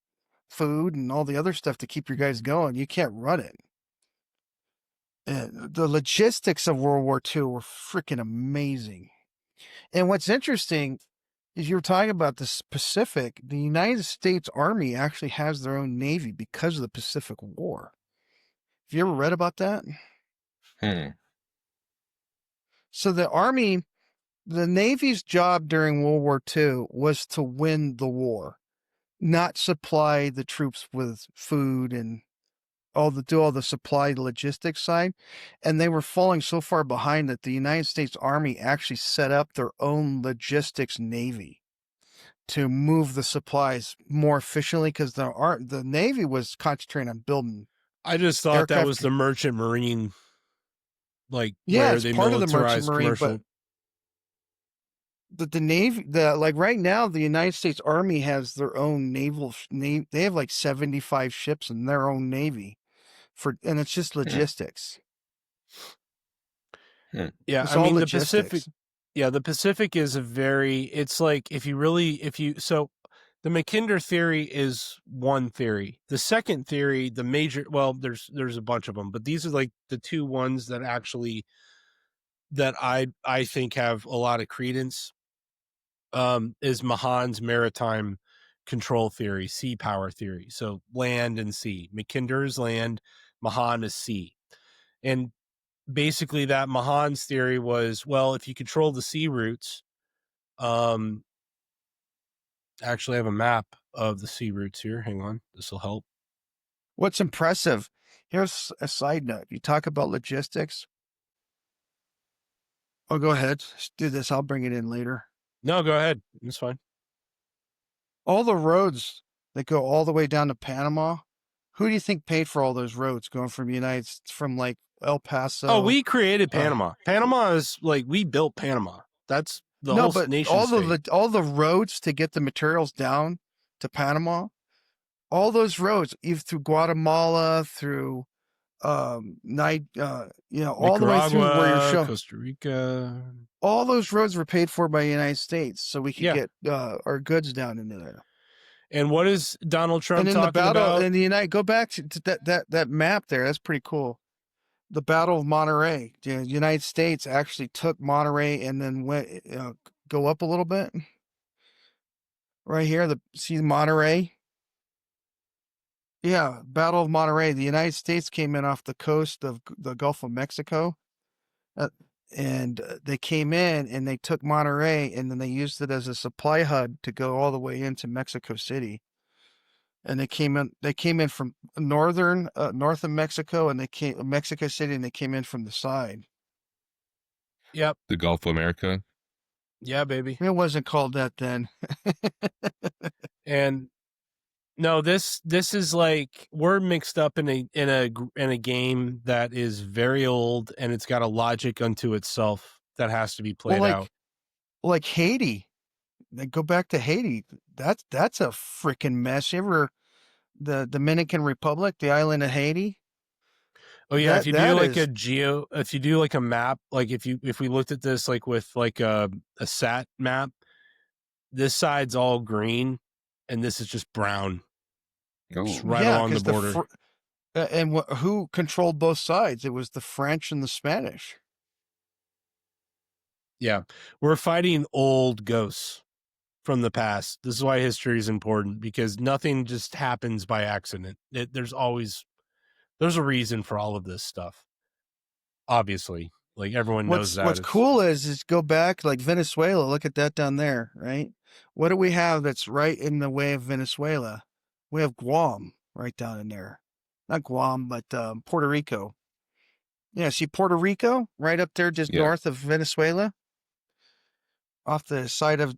food and all the other stuff to keep your guys going, you can't run it. And the logistics of World War II were freaking amazing. And what's interesting is you were talking about the Pacific. The United States Army actually has their own Navy because of the Pacific War. Have you ever read about that? So the Navy's job during World War II was to win the war, not supply the troops with food and do all the supply logistics side. And they were falling so far behind that the United States Army actually set up their own logistics Navy to move the supplies more efficiently, because the Navy was concentrating on building. I just thought that was the merchant marine, like, where it's they part of the merchant marine, commercial. But the Navy, like right now, the United States Army has their own they have like 75 ships in their own Navy and it's just logistics. Yeah, it's I mean, logistics. the Pacific is it's like, so the Mackinder theory is one theory. The second theory, the major, well, there's a bunch of them, but these are like the two ones that actually, that I think have a lot of credence, is Mahan's maritime control theory, sea power theory. So land and sea. Mackinder is land, Mahan is sea. And basically that Mahan's theory was, well, if you control the sea routes, actually I have a map of the sea routes here. Hang on. This will help. What's impressive, here's a side note. You talk about logistics. Oh, go ahead. Let's do this. I'll bring it in later. No, go ahead. It's fine. All the roads that go all the way down to Panama, who do you think paid for all those roads going from like El Paso? Oh, we created Panama. Panama is like, we built Panama. That's the whole nation. All the roads to get the materials down to Panama, all those roads, even through Guatemala, through all Nicaragua, the way through where you're showing Costa Rica. All those roads were paid for by the United States, so we could get our goods down into there. And what is Donald Trump talking about? And go back to that map there. That's pretty cool. The Battle of Monterey. The United States actually took Monterey and then went go up a little bit. Right here, see Monterey. Yeah, Battle of Monterey. The United States came in off the coast of the Gulf of Mexico, and they came in and they took Monterey, and then they used it as a supply hub to go all the way into Mexico City. And they came in from north of Mexico, and Mexico City, and they came in from the side. Yep. The Gulf of America. Yeah, baby. It wasn't called that then. And No, this is like we're mixed up in a game that is very old, and it's got a logic unto itself that has to be played out. Like Haiti. Go back to Haiti. That's a freaking mess. You ever the Dominican Republic, the island of Haiti? Oh yeah, if you do like if you do like a map, like if we looked at this like with like a sat map, this side's all green, and this is just brown, just right along the border. And who controlled both sides? It was the French and the Spanish. Yeah, we're fighting old ghosts from the past. This is why history is important, because nothing just happens by accident. There's a reason for all of this stuff. Obviously, like everyone knows that. What's cool is go back like Venezuela. Look at that down there, right? What do we have that's right in the way of Venezuela? We have Guam right down in there. Not Guam, but Puerto Rico. Yeah, see Puerto Rico right up there, just north of Venezuela, off the side of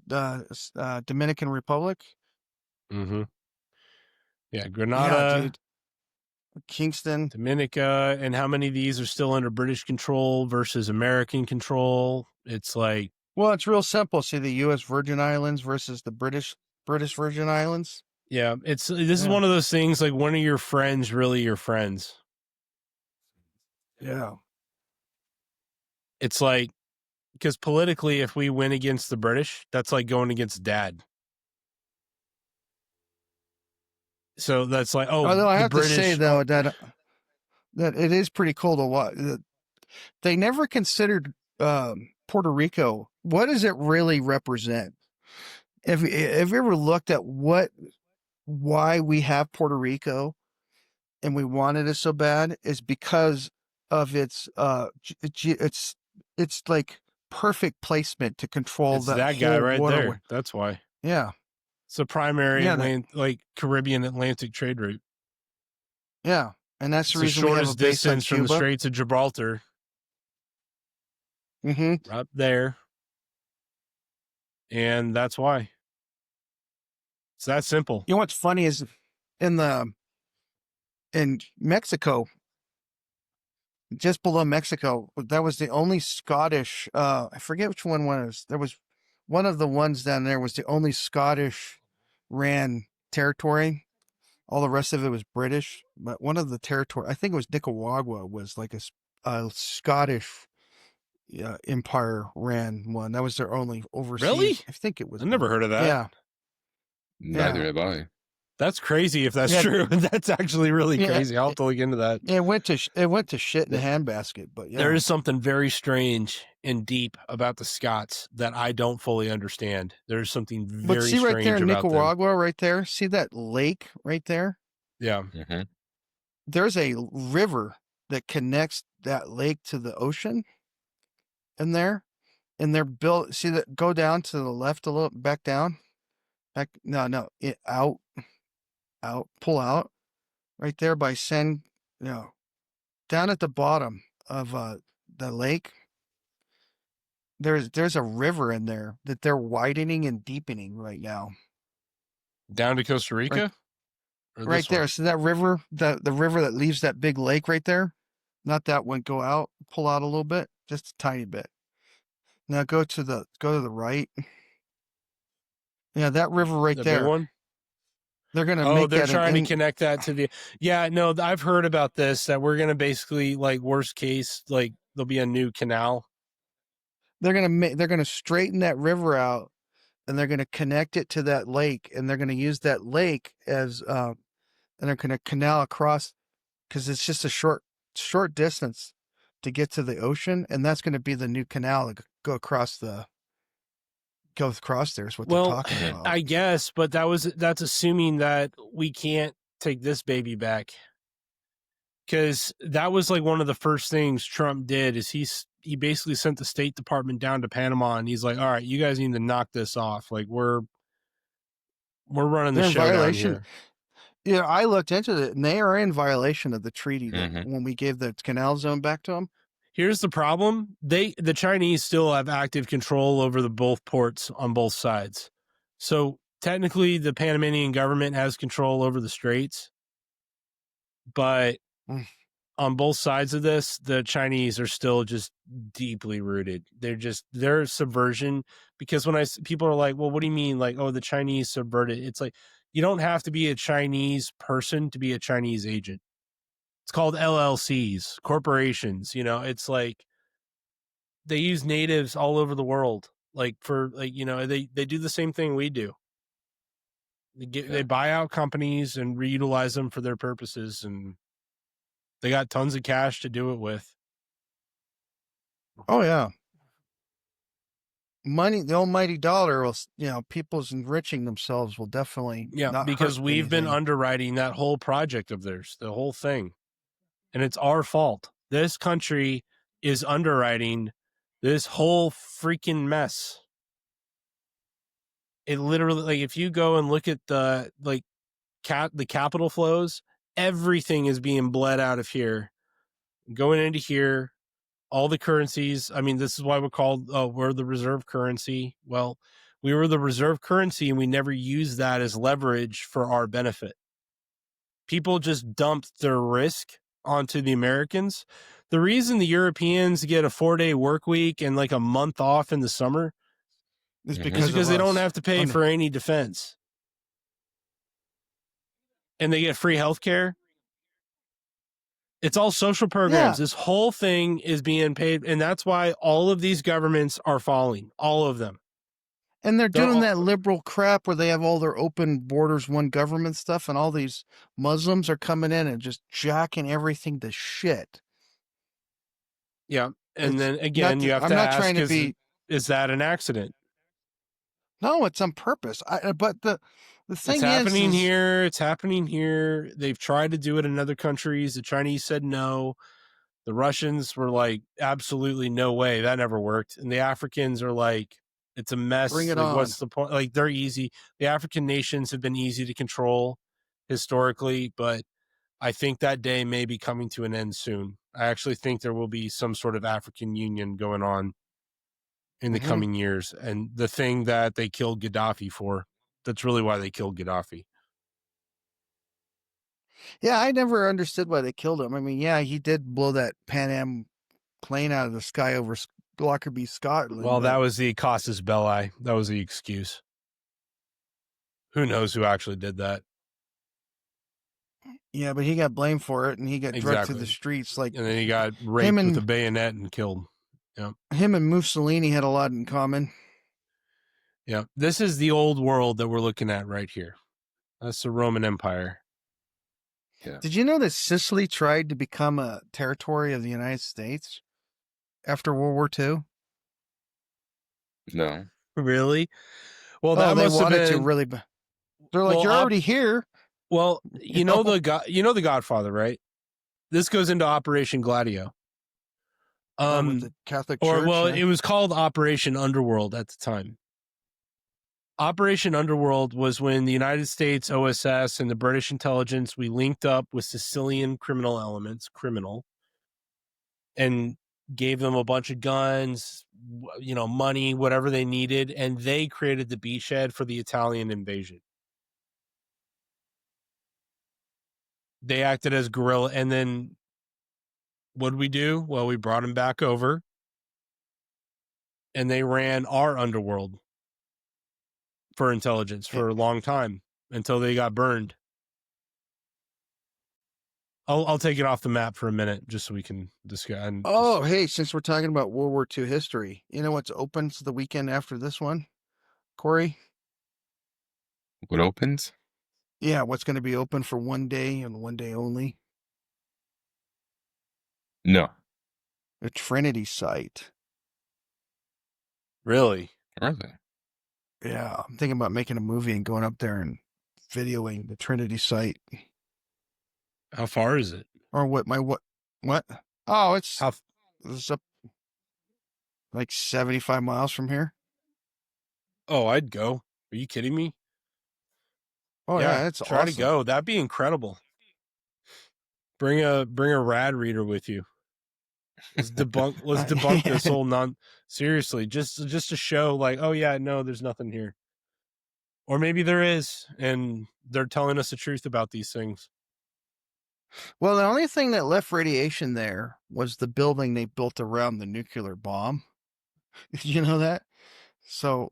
Dominican Republic. Mm-hmm. Yeah, Grenada, dude. Kingston, Dominica, and how many of these are still under British control versus American control? It's like, well, it's real simple. See the U.S. Virgin Islands versus the British Virgin Islands. Yeah, this is one of those things like, when are your friends really your friends? Yeah. It's like, because politically, if we win against the British, that's like going against dad. So that's like, although I have to say though that it is pretty cool to watch. They never considered Puerto Rico. What does it really represent? Have you ever looked at why we have Puerto Rico and we wanted it so bad is because of its like perfect placement to control that guy right waterway. There. That's why. Yeah. It's a primary like Caribbean Atlantic trade route. Yeah. And that's the reason we have a base distance from the Straits of Gibraltar. Mm-hmm. Up there. And that's why. It's that simple. You know what's funny is in Mexico, just below Mexico, that was the only Scottish, I forget which one was. There was one of the ones down there was the only Scottish ran territory. All the rest of it was British, but one of the territory, I think it was Nicaragua, was like a Scottish empire ran one. That was their only overseas. Really? I think it was. I never heard of that. Yeah. Neither have I. That's crazy if that's true. That's actually really crazy. I'll have to look into that. It went to shit in the handbasket, but there is something very strange and deep about the Scots that I don't fully understand. There's something very strange about them. But see right there in Nicaragua, right there, see that lake right there? Yeah. Mm-hmm. There's a river that connects that lake to the ocean in there, and they're built. See that? Go down to the left a little, back down, back. No, out, pull out, right there by down at the bottom of the lake. There's a river in there that they're widening and deepening right now. Down to Costa Rica? Right there. So that river, the river that leaves that big lake right there, not that one, go out, pull out a little bit, just a tiny bit. Now go to the right. Yeah, that river right there. Big one? They're going to make they're trying to connect that to the, no, I've heard about this, that we're going to basically, like, worst case, like, there'll be a new canal. They're going to straighten that river out, and they're going to connect it to that lake, and they're going to use that lake as, and they're going to canal across, because it's just a short distance to get to the ocean, and that's going to be the new canal to go across there is what they're talking about. I guess, but that's assuming that we can't take this baby back, because that was like one of the first things Trump did is he basically sent the State Department down to Panama, and he's like, all right, you guys need to knock this off. Like, we're running the show down here. Yeah, I looked into it, and they are in violation of the treaty when we gave the canal zone back to them. Here's the problem. The Chinese still have active control over both ports on both sides. So technically the Panamanian government has control over the straits, but on both sides of this, the Chinese are still just deeply rooted. They're subversion, because when people are like, well, what do you mean? Like, oh, the Chinese subverted. It's like, you don't have to be a Chinese person to be a Chinese agent. It's called LLCs, corporations. It's like they use natives all over the world. Like they do the same thing we do. They buy out companies and reutilize them for their purposes, and they got tons of cash to do it with. Oh yeah. Money, the almighty dollar will, people's enriching themselves will definitely not because hurt we've been anything. underwriting that whole project of theirs, the whole thing. And it's our fault. This country is underwriting this whole freaking mess. It literally, like, if you go and look at the capital flows, everything is being bled out of here, going into here. All the currencies. I mean, this is why we're called, we're the reserve currency. Well, we were the reserve currency and we never used that as leverage for our benefit. People just dumped their risk onto the Americans. The reason the Europeans get a 4-day work week and like a month off in the summer is because they don't have to pay for any defense. And they get free health care. It's all social programs. Yeah. This whole thing is being paid. And that's why all of these governments are falling. All of them. And they're doing that liberal crap where they have all their open borders, one government stuff, and all these Muslims are coming in and just jacking everything to shit. Yeah. And then again, you have to ask, is that an accident? No, it's on purpose. But the thing it's happening here. It's happening here. They've tried to do it in other countries. The Chinese said no. The Russians were like, absolutely no way. That never worked. And the Africans are like, it's a mess. Bring it on. on. What's the point? Like, they're easy. The African nations have been easy to control historically, but I think that day may be coming to an end soon. I actually think there will be some sort of African Union going on in the coming years. And the thing that they killed Gaddafi for, that's really why they killed Gaddafi. Yeah, I never understood why they killed him. I mean, yeah, he did blow that Pan Am plane out of the sky over Lockerbie, Scotland. Well, that was the casus belli. That was the excuse. Who knows who actually did that? Yeah, but he got blamed for it, and he got dragged through the streets. And then he got raped with a bayonet and killed. Yeah, him and Mussolini had a lot in common. Yeah, this is the old world that we're looking at right here. That's the Roman Empire. Yeah. Did you know that Sicily tried to become a territory of the United States after World War II? No. Really? Well, that they must have wanted been... to really. They're like, you're already here. Well, you know the Godfather, right? This goes into Operation Gladio. With the Catholic Church. It was called Operation Underworld at the time. Operation Underworld was when the United States OSS and the British intelligence, we linked up with Sicilian criminal elements, and gave them a bunch of guns, money, whatever they needed, and they created the beachhead for the Italian invasion. They acted as guerrilla, and then what did we do? Well, we brought them back over, and they ran our underworld for intelligence for a long time until they got burned. I'll take it off the map for a minute just so we can discuss. Hey, since we're talking about World War II history, you know what's open the weekend after this one, Corey? What opens? Yeah, what's going to be open for one day and one day only? No. The Trinity site. Really? Really? Yeah, I'm thinking about making a movie and going up there and videoing the Trinity site. How far is it? Or what? Oh, it's up like 75 miles from here. Oh, I'd go. Are you kidding me? Oh yeah, it's try awesome. to go. That'd be incredible. Bring a rad reader with you. Let's debunk this whole seriously, just to show like, oh yeah, no, there's nothing here. Or maybe there is, and they're telling us the truth about these things. Well, the only thing that left radiation there was the building they built around the nuclear bomb. Did you know that? So,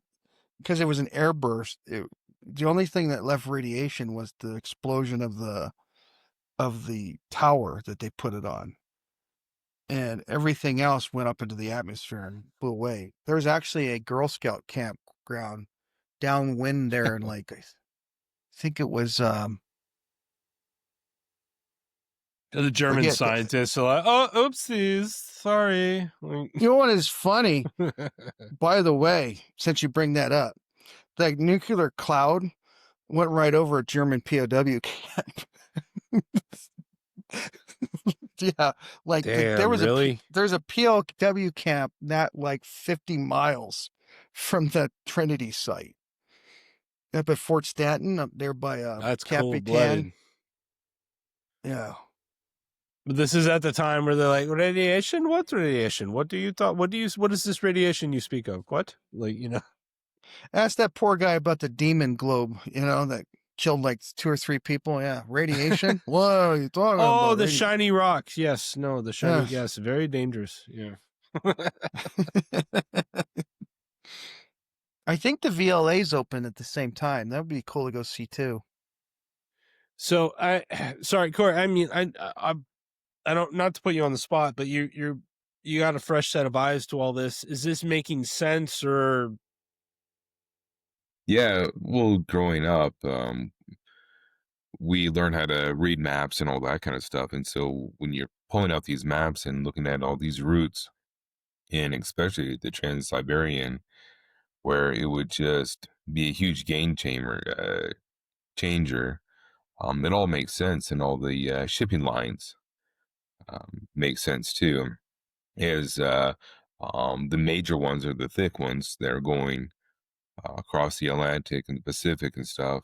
because it was an airburst, the only thing that left radiation was the explosion of the tower that they put it on, and everything else went up into the atmosphere and blew away. There was actually a Girl Scout campground downwind there, and like I think it was The German forget. scientists are like, oh, oopsies, sorry. You know what is funny? By the way, since you bring that up, that nuclear cloud went right over a German POW camp. Yeah, like Damn, really? there's a POW camp not like 50 miles from the Trinity site up at Fort Stanton, up there by That's Capitan. cold-blooded. Yeah. But this is at the time where they're like, radiation? What radiation? What is this radiation you speak of? What? Like, Ask that poor guy about the demon globe, that killed like 2 or 3 people. Yeah. Radiation? What are you talking about? Oh, the shiny rocks. Yes. No, the shiny, yes. Very dangerous. Yeah. I think the VLA's open at the same time. That would be cool to go see too. So sorry, Corey. I mean, I don't, not to put you on the spot, but you got a fresh set of eyes to all this. Is this making sense or? Yeah, well, growing up, we learn how to read maps and all that kind of stuff. And so when you're pulling out these maps and looking at all these routes, and especially the Trans-Siberian, where it would just be a huge game changer, it all makes sense, and all the shipping lines make sense too. As the major ones are the thick ones that are going across the Atlantic and the Pacific and stuff.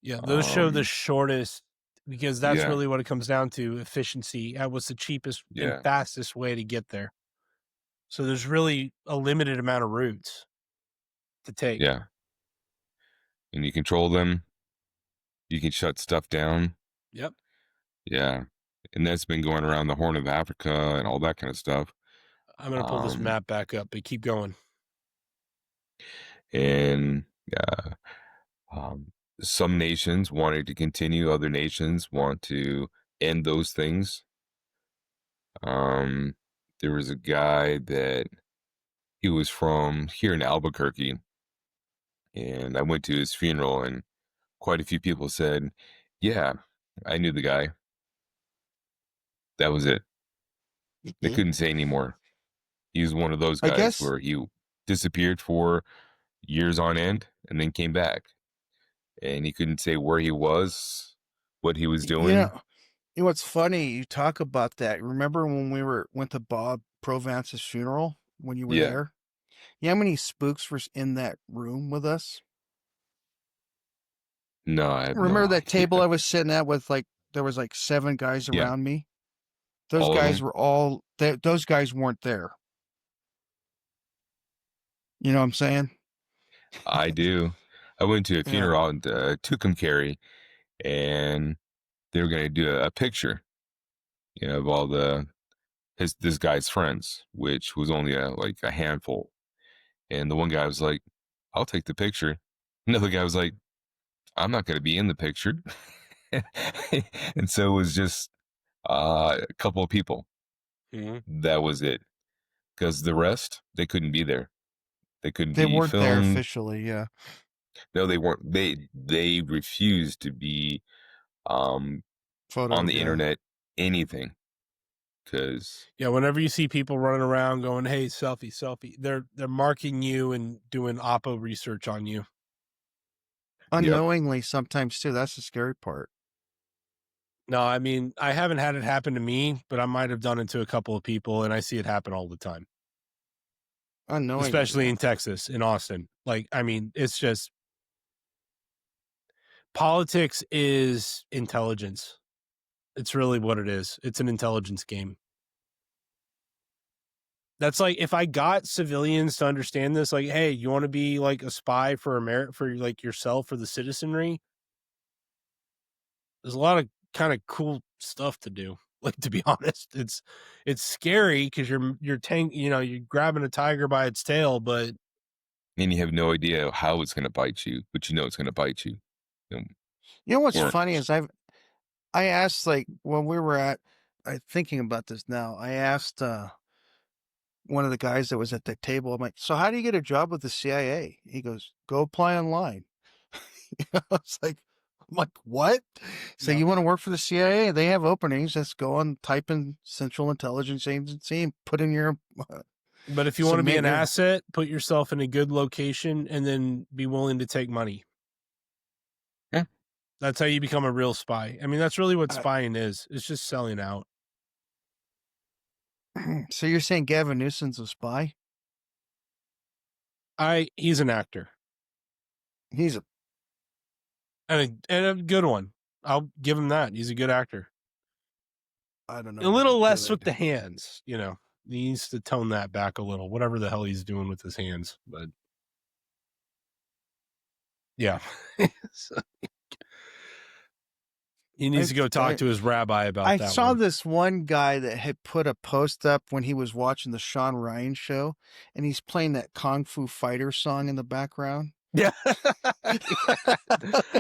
Yeah, those show the shortest, because that's Yeah, really what it comes down to, efficiency. That was the cheapest and yeah, fastest way to get there. So there's really a limited amount of routes to take. yeah. And you control them. You can shut stuff down. Yep. Yeah. And that's been going around the Horn of Africa and all that kind of stuff. I'm going to pull this Um, map back up, but keep going. and uh, um, some nations wanted to continue, other nations want to end those things. There was a guy that he was from here in Albuquerque, and I went to his funeral, and quite a few people said, "Yeah, I knew the guy." That was it. They couldn't say anymore. He was one of those I guys guess, where he disappeared for years on end and then came back, and he couldn't say where he was, what he was doing. what's funny, you talk about that. Remember when we went to Bob Provance's funeral when you were Yeah. there? You know how many spooks were in that room with us? No, I have no Remember that table idea. I was sitting at with there was 7 guys Yeah, around me? Those all of guys them. were those guys weren't there. You know what I'm saying? I do. I went to a Yeah. funeral in Tucumcari, and they were going to do a picture, of all this guy's friends, which was only like a handful. And the one guy was like, "I'll take the picture." Another guy was like, "I'm not going to be in the picture." And so it was just a couple of people. Mm-hmm. That was it. Because the rest, they couldn't be there. They couldn't They be weren't there filmed. officially, yeah. No, they weren't. They refused to be um on Photoed, the yeah. internet, anything. Because Yeah, whenever you see people running around going, "Hey, selfie, selfie," they're marking you and doing Oppo research on you. yep, Unknowingly sometimes too. That's the scary part. No, I mean, I haven't had it happen to me, but I might have done it to a couple of people, and I see it happen all the time, Unknowingly, especially yeah. in Texas, in Austin. Like, I mean, it's just politics is intelligence. It's really what it is. It's an intelligence game. That's like if I got civilians to understand this, like, hey, you want to be like a spy for for like yourself, for the citizenry. There's a lot of kind of cool stuff to do. Like, to be honest, it's scary because you're you're grabbing a tiger by its tail, but and you have no idea how it's going to bite you, but you know it's going to bite you. You know what's Or- funny is I asked, like, when we were thinking about this now, I asked one of the guys that was at the table, I'm like, so how do you get a job with the CIA? He goes, go apply online. I was like, I'm like, what? So No. you want to work for the CIA? They have openings. Just go on, type in Central Intelligence Agency and put in your. But if you want to be submit an your- asset, put yourself in a good location and then be willing to take money. Yeah. That's how you become a real spy. I mean, that's really what I- spying is. It's just selling out. So you're saying Gavin Newsom's a spy? He's an actor He's a. and a good one. I'll give him that. He's a good actor. I don't know. A little about less good. with the hands, you know. He needs to tone that back a little, whatever the hell he's doing with his hands. But yeah. So, he needs to go talk to his rabbi about I that. saw one. this one guy that had put a post up when he was watching the Sean Ryan show, and he's playing that Kung Fu Fighter song in the background. Yeah.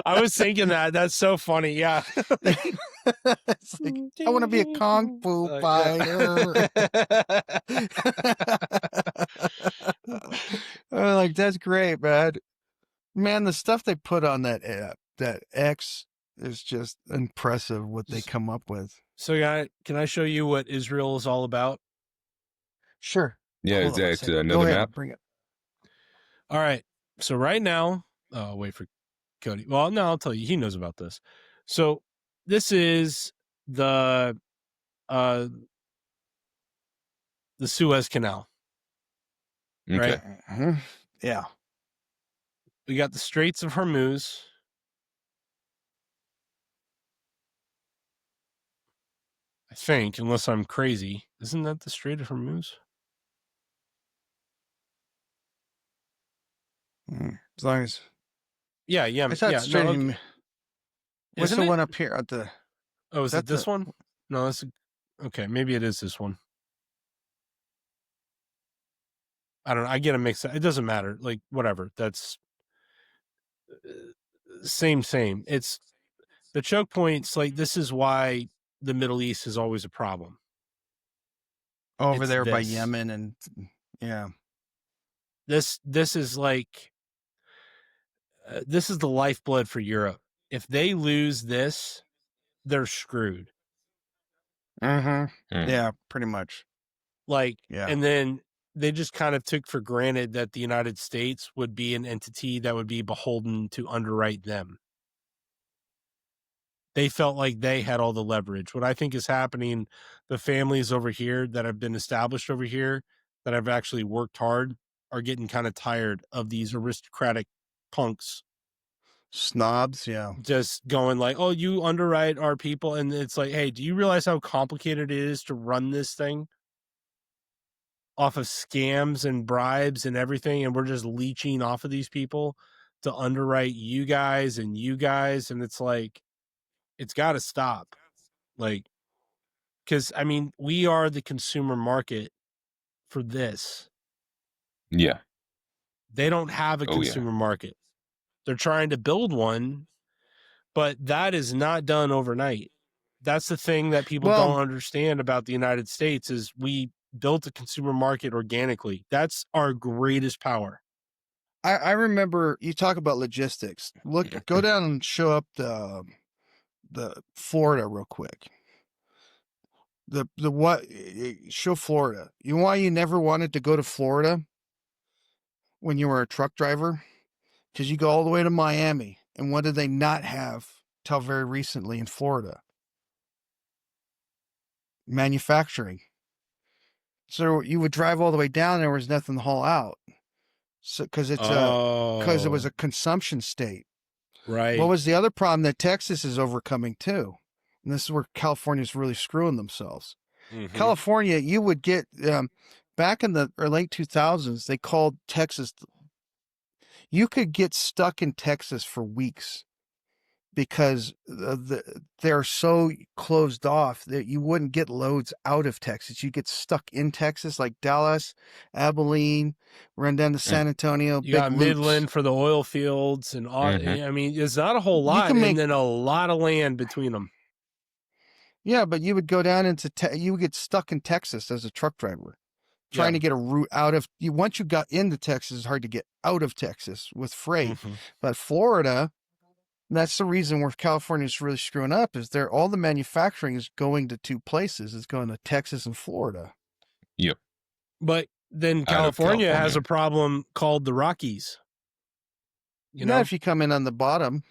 I was thinking that. That's so funny. Yeah. It's like, I want to be a Kung Fu fighter. I'm like, that's great, man. Man, the stuff they put on that X is just impressive what they come up with. So, can I show you what Israel is all about? Sure. Yeah, Hold is on a that second. another Go ahead, map? bring it. All right. So right now, wait for Cody. Well, no, I'll tell you. He knows about this. So this is the Suez Canal. Okay. Right. Mm-hmm. Yeah. We got the Straits of Hormuz. I think, unless I'm crazy. Isn't that the Strait of Hormuz? As long as. Yeah. I thought Yeah. straight. No, okay. What's Isn't the it? one up here at the? Oh, is it that's this one? No, that's okay. Maybe it is this one. I don't know. I get a mix. It doesn't matter. Like, whatever. That's same. It's the choke points. Like, this is why the Middle East is always a problem. Over It's there by this. Yemen and yeah. This is like this is the lifeblood for Europe. If they lose this, they're screwed. Mm-hmm. Yeah, pretty much. Like, Yeah. and then they just kind of took for granted that the United States would be an entity that would be beholden to underwrite them. They felt like they had all the leverage. What I think is happening, the families over here that have been established over here, that have actually worked hard, are getting kind of tired of these aristocratic punks. Snobs, yeah. Just going like, oh, you underwrite our people. And it's like, hey, do you realize how complicated it is to run this thing off of scams and bribes and everything? And we're just leeching off of these people to underwrite you guys. And it's like, it's got to stop. Like, because I mean, we are the consumer market for this. Yeah. They don't have a consumer market. They're trying to build one, but that is not done overnight. That's the thing that people don't understand about the United States is we built a consumer market organically. That's our greatest power. I remember you talk about logistics. Look, go down and show up the Florida real quick. The what? Show Florida. You know why you never wanted to go to Florida when you were a truck driver? Because you go all the way to Miami, and what did they not have till very recently in Florida? Manufacturing. So you would drive all the way down, there was nothing to haul out. So because it was a consumption state. Right. What was the other problem that Texas is overcoming too? And this is where California's really screwing themselves. Mm-hmm. California, you would get back in the late 2000s, they called Texas. You could get stuck in Texas for weeks because they're so closed off that you wouldn't get loads out of Texas. You get stuck in Texas, like Dallas, Abilene, run down to San Antonio, You big got loops. Midland for the oil fields, and all. I mean, it's not a whole You lot, can make- and then a lot of land between them. Yeah, but you would go down into you would get stuck in Texas as a truck driver, trying to get a route out of you. Once you got into Texas, it's hard to get out of Texas with freight. But Florida, that's the reason where California is really screwing up, is there all the manufacturing is going to two places. It's going to Texas and Florida. Yep. But then California has a problem called the Rockies. You know, if you come in on the bottom.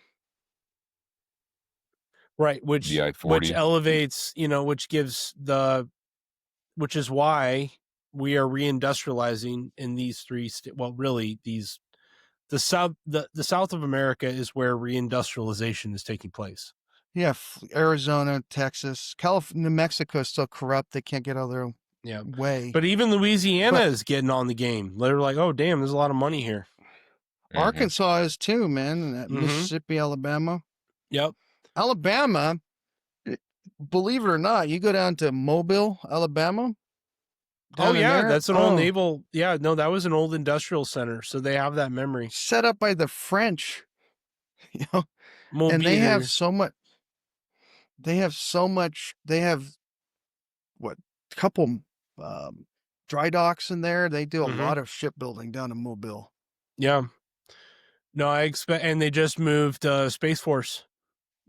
Right, which elevates, which gives which is why we are reindustrializing in these three well, really the south of America is where reindustrialization is taking place. Yeah, Arizona, Texas, California, New Mexico is still corrupt. They can't get out of their way. But even Louisiana is getting on the game. They're like, oh, damn, there's a lot of money here. Arkansas is too, man. Mississippi, Alabama. Yep. Alabama, believe it or not, you go down to Mobile, Alabama. Oh, yeah, that's an old naval. Yeah, no, that was an old industrial center. So they have that memory. Set up by the French, Mobile. And they have so much. They have what, a couple dry docks in there. They do a lot of shipbuilding down in Mobile. Yeah. No, I expect, and they just moved Space Force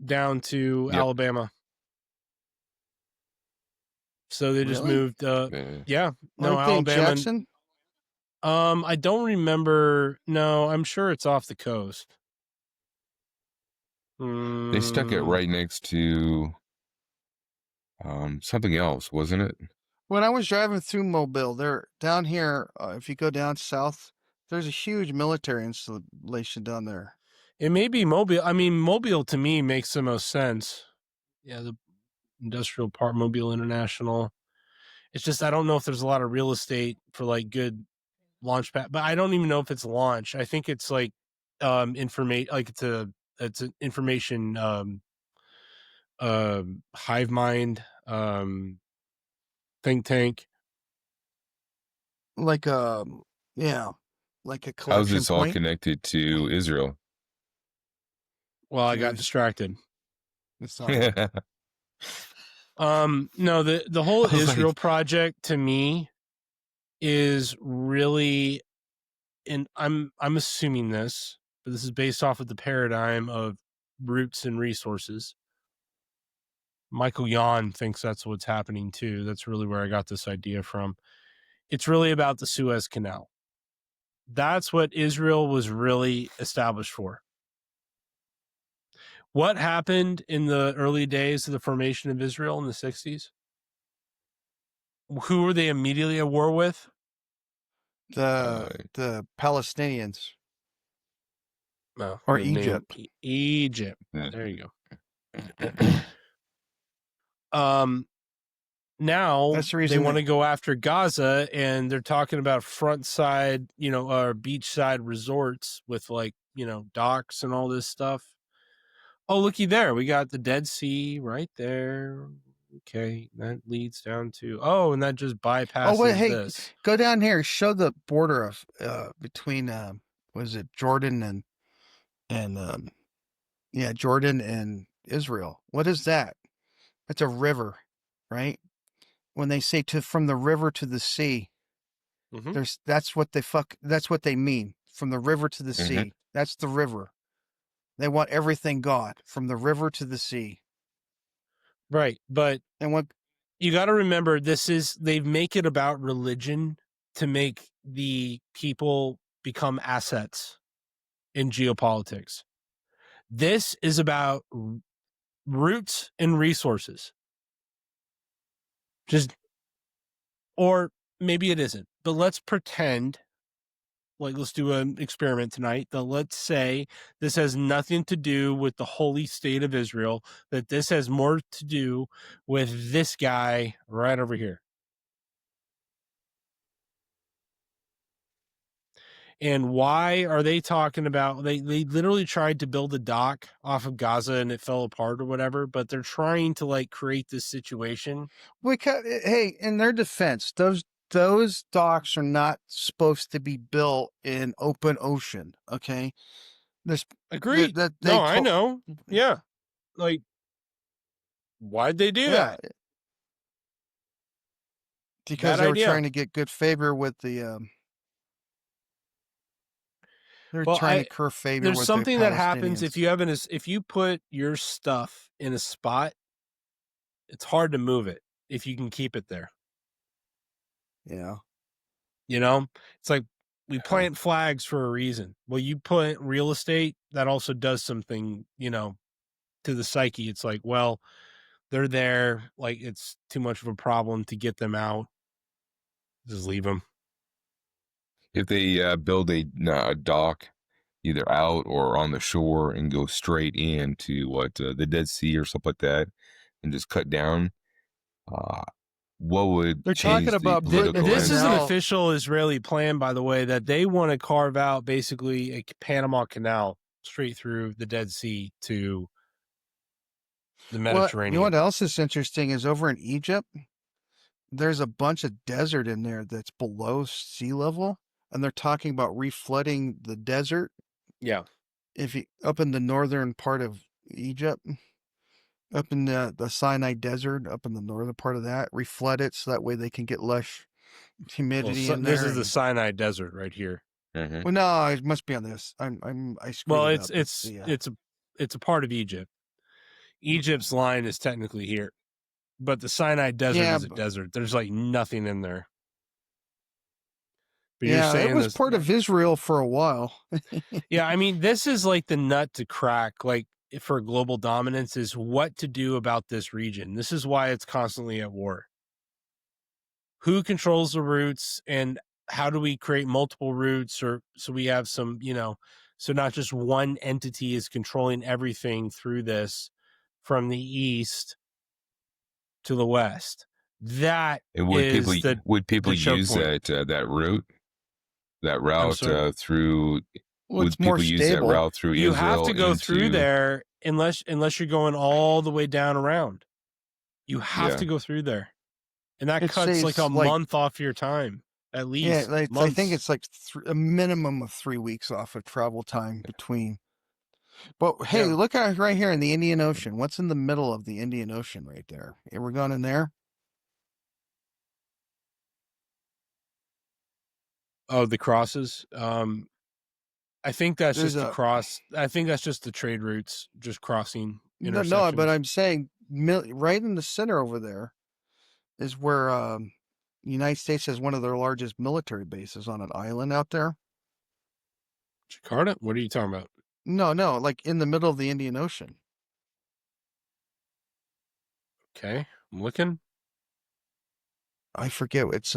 down to Alabama. So they just moved. Yeah. No, Alabama. Jackson? I don't remember. No, I'm sure it's off the coast. They stuck it right next to something else, wasn't it? When I was driving through Mobile, they're down here. If you go down south, there's a huge military installation down there. It may be Mobile. I mean, Mobile to me makes the most sense. Yeah, the industrial park, Mobile International. It's just I don't know if there's a lot of real estate for like good launch pad, but I don't even know if it's launch. I think it's like information, like it's an information hive mind think tank. Like like a collection. How's this point? all connected to Israel? Well, I got distracted. No, the whole Israel project to me is really, and I'm assuming this, but this is based off of the paradigm of roots and resources. Michael Yon thinks that's what's happening too. That's really where I got this idea from. It's really about the Suez Canal. That's what Israel was really established for. What happened in the early days of the formation of Israel in the 60s? Who were they immediately at war with? The Palestinians. No, or Egypt. Egypt. There you go. Now that's the reason they want to go after Gaza, and they're talking about front side, or beachside resorts with docks and all this stuff. Oh, looky there. We got the Dead Sea right there. Okay, that leads down to and that just bypasses this. Go down here. Show the border of between was it Jordan and Jordan and Israel. What is that? That's a river, right? When they say from the river to the sea, that's what they mean. From the river to the sea. That's the river. They want everything God from the river to the sea. Right, but and what you got to remember, they make it about religion to make the people become assets in geopolitics. This is about roots and resources. Or maybe it isn't, but let's pretend, let's do an experiment tonight, that let's say this has nothing to do with the holy state of Israel, that this has more to do with this guy right over here. And why are they talking about, they literally tried to build a dock off of Gaza and it fell apart or whatever, but they're trying to like create this situation. Because, hey, in their defense, those docks are not supposed to be built in open ocean. Okay, there's Agreed. I know. Yeah, like why'd they do that? Because they were trying to get good favor with the. They're trying to curve favor. There's with something the that happens if you put your stuff in a spot. It's hard to move it if you can keep it there. Yeah. You know, it's like we plant flags for a reason. Well, you put real estate, that also does something, you know, to the psyche. It's like, well, they're there. Like, it's too much of a problem to get them out. Just leave them. If they build a dock either out or on the shore and go straight into the Dead Sea or something like that and just cut down, what would they're change talking about the political this is an Canal. official Israeli plan, by the way, that they want to carve out basically a Panama Canal straight through the Dead Sea to the Mediterranean. You know what else is interesting is over in Egypt, there's a bunch of desert in there that's below sea level, and they're talking about reflooding the desert. Yeah. If you up in the northern part of Egypt, up in the Sinai Desert, up in the northern part of that, reflood it so that way they can get less humidity in there. This is the Sinai Desert right here. Mm-hmm. Well, no, it must be on this. I screwed it up. It's a part of Egypt. Egypt's line is technically here, but the Sinai Desert is a desert. There's like nothing in there. But you're saying it was part of Israel for a while. Yeah, I mean, this is like the nut to crack, like for global dominance, is what to do about this region. This is why it's constantly at war. Who controls the routes, and how do we create multiple routes, or so we have some, you know, so not just one entity is controlling everything through this from the east to the west. That would people use that route? That route through? Would people use that route through Israel? You have to go through there unless you're going all the way down around. You have to go through there, and that cuts like a month off your time at least. Yeah, I think it's like a minimum of 3 weeks off of travel time between. But hey, look at right here in the Indian Ocean. What's in the middle of the Indian Ocean right there? Ever gone in there? Oh, the crosses. I think that's just a cross. I think that's just the trade routes, just crossing. No, but I'm saying right in the center over there is where the United States has one of their largest military bases on an island out there. Jakarta? What are you talking about? No, like in the middle of the Indian Ocean. Okay, I'm looking. I forget. It's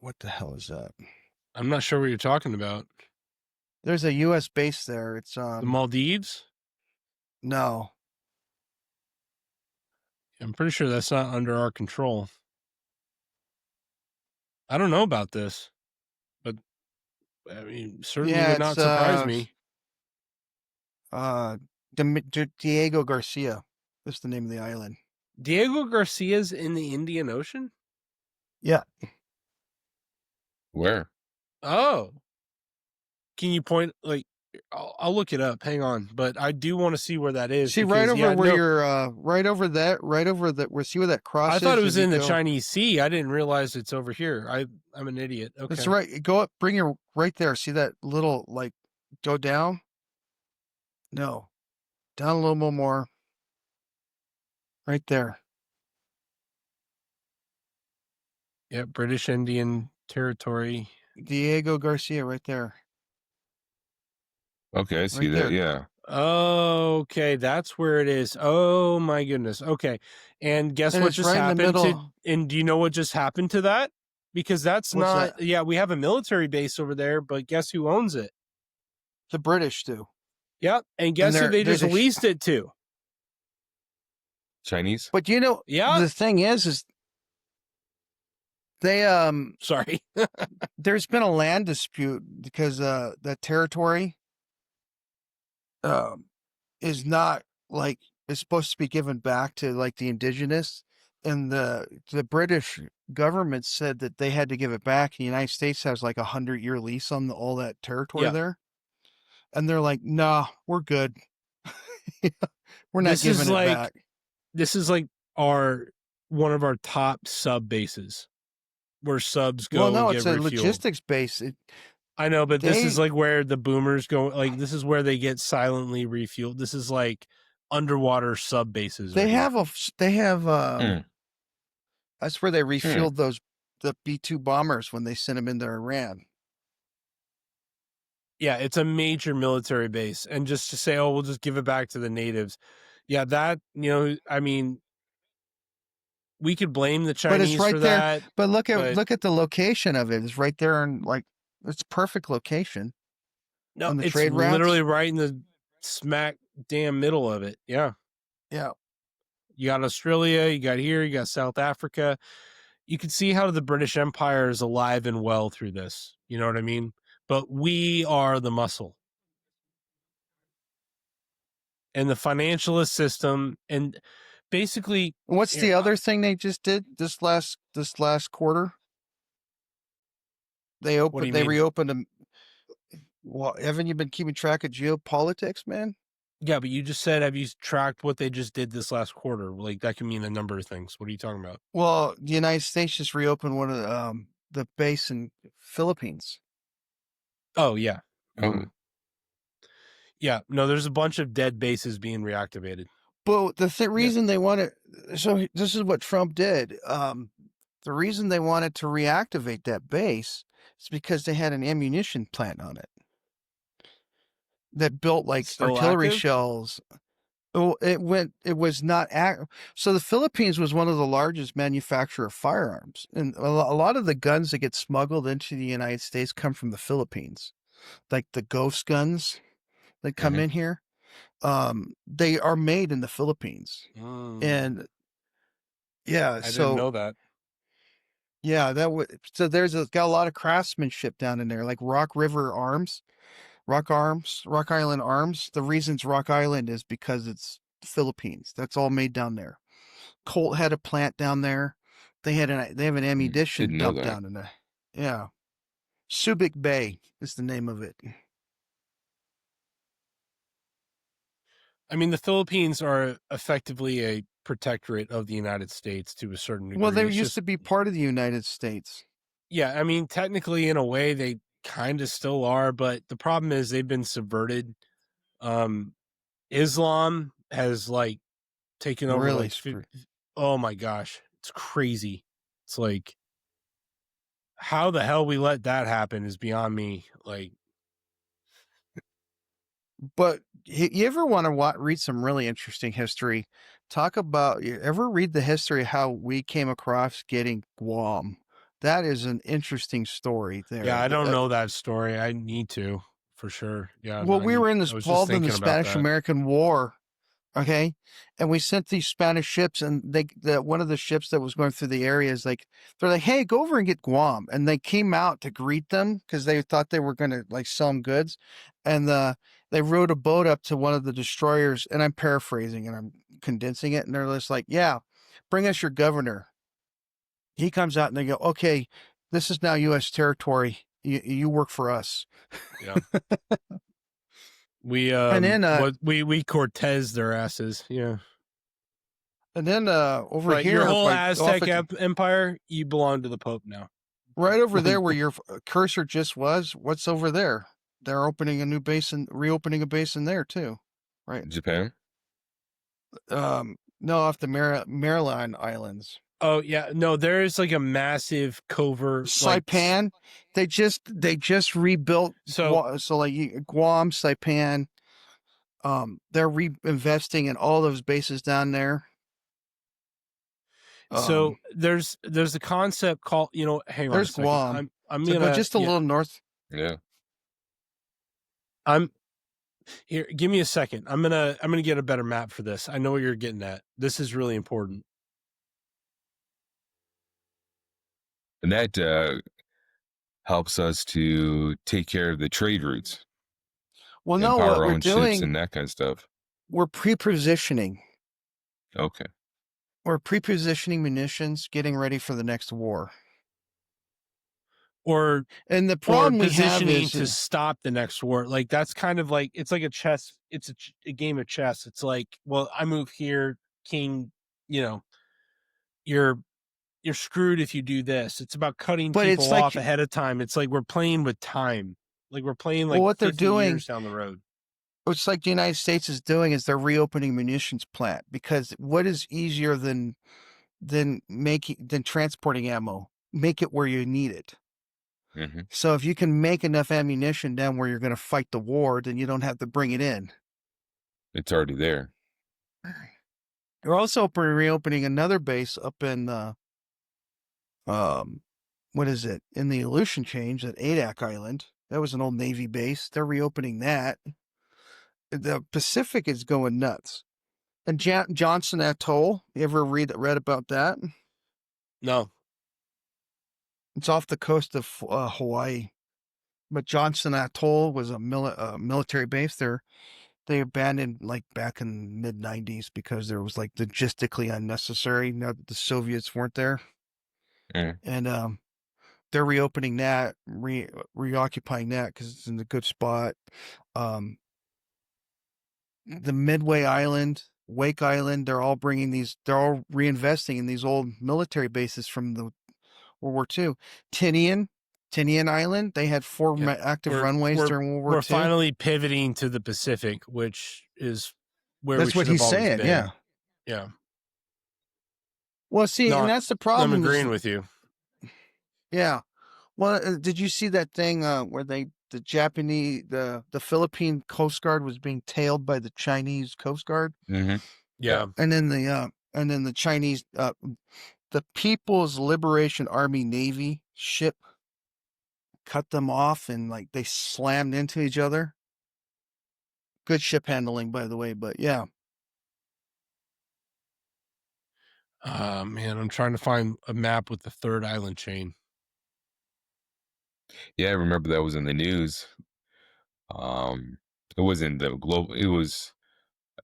what the hell is that? I'm not sure what you're talking about. There's a U.S. base there. It's the Maldives. No, I'm pretty sure that's not under our control. I don't know about this, but I mean, certainly would not surprise me. Diego Garcia. That's the name of the island. Diego Garcia's in the Indian Ocean? Yeah. Where? Oh. Can you point, like, I'll look it up. Hang on. But I do want to see where that is. See, right over where you're, right over that, see where that cross is? I thought it was in the Chinese Sea. I didn't realize it's over here. I'm an idiot. Okay. That's right. Go up, bring your right there. See that little, like, go down? No. Down a little more. Right there. Yeah, British Indian Territory. Diego Garcia right there. Okay, I see that. There. Yeah. Okay, that's where it is. Oh my goodness. Okay. And guess what just happened and do you know what just happened to that? Because that's yeah, we have a military base over there, but guess who owns it? The British do. Yep. And guess who they just leased it to? Chinese. But you know, the thing is They Sorry. there's been a land dispute because the territory is not like is supposed to be given back to like the indigenous, and the British government said that they had to give it back. The United States has like 100-year lease on all that territory Yeah. there, and they're like, "Nah, we're good. We're not This is giving it like back." this is like one of our top sub bases where subs Well, go and no, get it's a refueled. logistics base. I know, but this is They like where the boomers go. Like this is where they get silently refueled. This is like underwater sub bases. they right have here. they have Hmm. that's where they refueled the B-2 bombers when they sent them into Iran. Yeah, it's a major military base. And just to say, oh, we'll just give it back to the natives. Yeah, that, I mean, we could blame the But it's Chinese right for there. that. But look at the location of it. It's right there, and like it's perfect location. No, on the it's trade routes. literally right in the smack damn middle of it. Yeah. Yeah. You got Australia, you got here, you got South Africa. You can see how the British Empire is alive and well through this. You know what I mean? But we are the muscle. And the financialist system, and basically, What's the other thing they just did this last quarter? They reopened them. Well, haven't you been keeping track of geopolitics, man? Yeah, but you just said, have you tracked what they just did this last quarter? Like that can mean a number of things. What are you talking about? Well, the United States just reopened one of the base in Philippines. Oh yeah. Oh. Yeah, no, there's a bunch of dead bases being reactivated. But the reason they wanted, so this is what Trump did. The reason they wanted to reactivate that base is because they had an ammunition plant on it that built like Still artillery active? shells. Oh, it was not so the Philippines was one of the largest manufacturer of firearms, and a lot of the guns that get smuggled into the United States come from the Philippines, like the ghost guns that come in here. They are made in the Philippines. And yeah, I didn't know that. Yeah, so got a lot of craftsmanship down in there, like Rock Island Arms. The reasons Rock Island is because it's the Philippines. That's all made down there. Colt had a plant down there. They have an ammunition dump down in there. Yeah. Subic Bay is the name of it. I mean, the Philippines are effectively a protectorate of the United States to a certain degree. Well, they used to be part of the United States. Yeah, I mean, technically, in a way, they kind of still are, but the problem is they've been subverted. Islam has like taken over Really? Oh my gosh, it's crazy. It's like how the hell we let that happen is beyond me. Like, but you ever want to read some really interesting history? You ever read the history of how we came across getting Guam? That is an interesting story there. Yeah, I don't know that story. I need to, for sure. Yeah. Well, we were involved in the Spanish-American War. Okay. And we sent these Spanish ships, and one of the ships that was going through the area is like, they're like, hey, go over and get Guam. And they came out to greet them because they thought they were going to like sell them goods. And they rowed a boat up to one of the destroyers, and I'm paraphrasing and I'm condensing it. And they're just like, yeah, bring us your governor. He comes out and they go, okay, this is now U.S. territory. You work for us. Yeah. We and then we Cortez their asses, yeah. And then over here, your whole Aztec empire, you belong to the Pope now. Right over there, where your cursor just was, what's over there? They're opening a new base and reopening a base in there too, right? Japan. No, off the Maryland Islands. Oh yeah, no, there is like a massive covert. Saipan, they just rebuilt. So like Guam, Saipan, they're reinvesting in all those bases down there. So there's a concept called, hang on. There's Guam. I'm gonna just a little north. Yeah. Here. Give me a second. I'm gonna get a better map for this. I know what you're getting at. This is really important. And that helps us to take care of the trade routes Well, and no, power what our we're own ships doing, and that kind of stuff. we're pre-positioning. Okay. We're pre-positioning munitions, getting ready for the next war. Or And the problem we have positioning is to stop the next war. Like that's kind of like, it's like a chess. It's a game of chess. It's like, well, I move here, king. You know, you're screwed if you do this. It's about cutting but people it's off like, ahead of time. It's like we're playing with time. Like we're playing well, like what they're 50 doing, years down the road. it's like the United States is doing is they're reopening munitions plant, because what is easier than transporting ammo? Make it where you need it. Mm-hmm. So if you can make enough ammunition down where you're going to fight the war, then you don't have to bring it in. It's already there. They're also reopening another base up in what is it, in the Aleutian Change at Adak Island. That was an old Navy base. They're reopening that. The Pacific is going nuts. And Johnson Atoll, you ever read about that? No. It's off the coast of Hawaii. But Johnson Atoll was a military base there. They abandoned like back in mid 90s because there was like logistically unnecessary now that the Soviets weren't there. Mm. And they're reopening that, reoccupying that because it's in a good spot. The Midway Island, Wake Island, they're all reinvesting in these old military bases from the World War II. Tinian Island, they had four active runways during World War II. We're finally pivoting to the Pacific, which is where that's we what should he's have always saying. been. Yeah. Yeah. Well, see, and that's the problem. I'm agreeing with you. Yeah. Well, did you see that thing where the Philippine Coast Guard was being tailed by the Chinese Coast Guard? Mm-hmm. Yeah. And then the Chinese, the People's Liberation Army Navy ship cut them off, and like they slammed into each other. Good ship handling, by the way, but yeah. Man, I'm trying to find a map with the third island chain. Yeah, I remember that was in the news. It wasn't the global. It was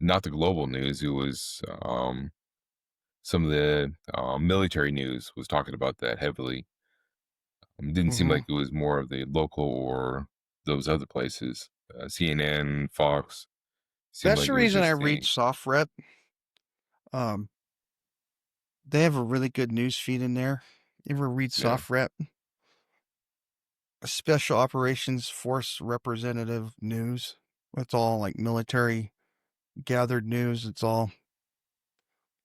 not the global news. It was some of the military news was talking about that heavily. It didn't seem like it was more of the local or those other places. CNN, Fox. That's Like the it was reason I just read SoftRep. They have a really good news feed in there. You ever read SoftRep? Special Operations Force Representative News. It's all like military gathered news. It's all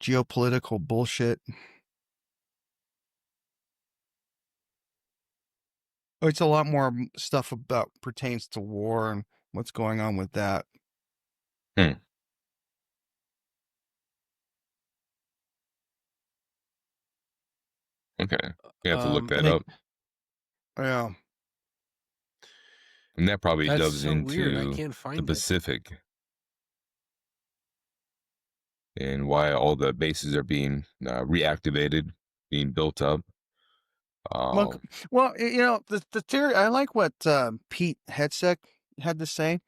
geopolitical bullshit. It's a lot more stuff about pertains to war and what's going on with that. Okay, you have to look that up. Yeah. And that probably That's doves so weird. I into can't find the Pacific and why all the bases are being reactivated, being built up. Well, the theory, I like what Pete Hegseth had to say.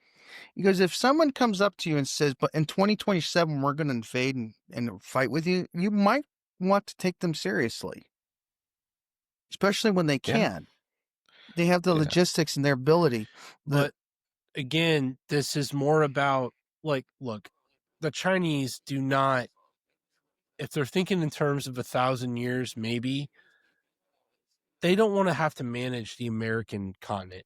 Because if someone comes up to you and says, but in 2027, we're going to invade and fight with you, you might want to take them seriously. Especially when they can. They have the logistics and their ability. But again, this is more about, like, look, the Chinese do not, if they're thinking in terms of 1,000 years, maybe, they don't want to have to manage the American continent.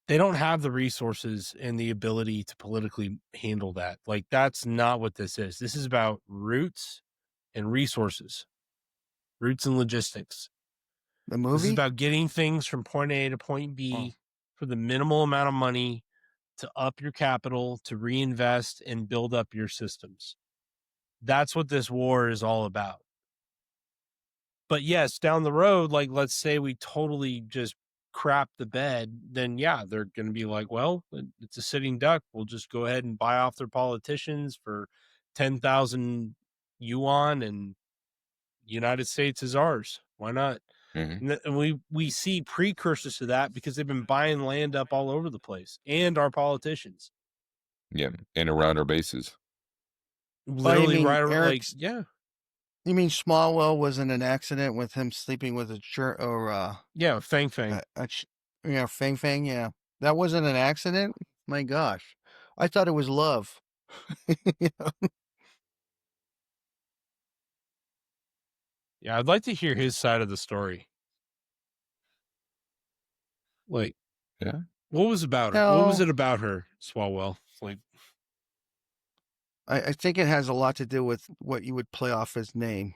They don't have the resources and the ability to politically handle that. Like, that's not what this is. This is about roots and resources, roots and logistics. The movie? This is about getting things from point A to point B for the minimal amount of money to up your capital, to reinvest and build up your systems. That's what this war is all about. But yes, down the road, like, let's say we totally just crap the bed, then yeah, they're going to be like, well, it's a sitting duck. We'll just go ahead and buy off their politicians for 10,000 yuan and United States is ours. Why not? Mm-hmm. And we see precursors to that because they've been buying land up all over the place, and our politicians. Yeah, and around our bases. Oh, you Literally mean right around, like, Eric's? yeah. You mean Smallwell was in an accident with him sleeping with a Yeah, Fang Fang. Fang Fang? Yeah, that wasn't an accident. My gosh, I thought it was love. Yeah, I'd like to hear his side of the story. Like, Yeah. what was about her? What No, was it about her, Swalwell? Like, I think it has a lot to do with what you would play off his name.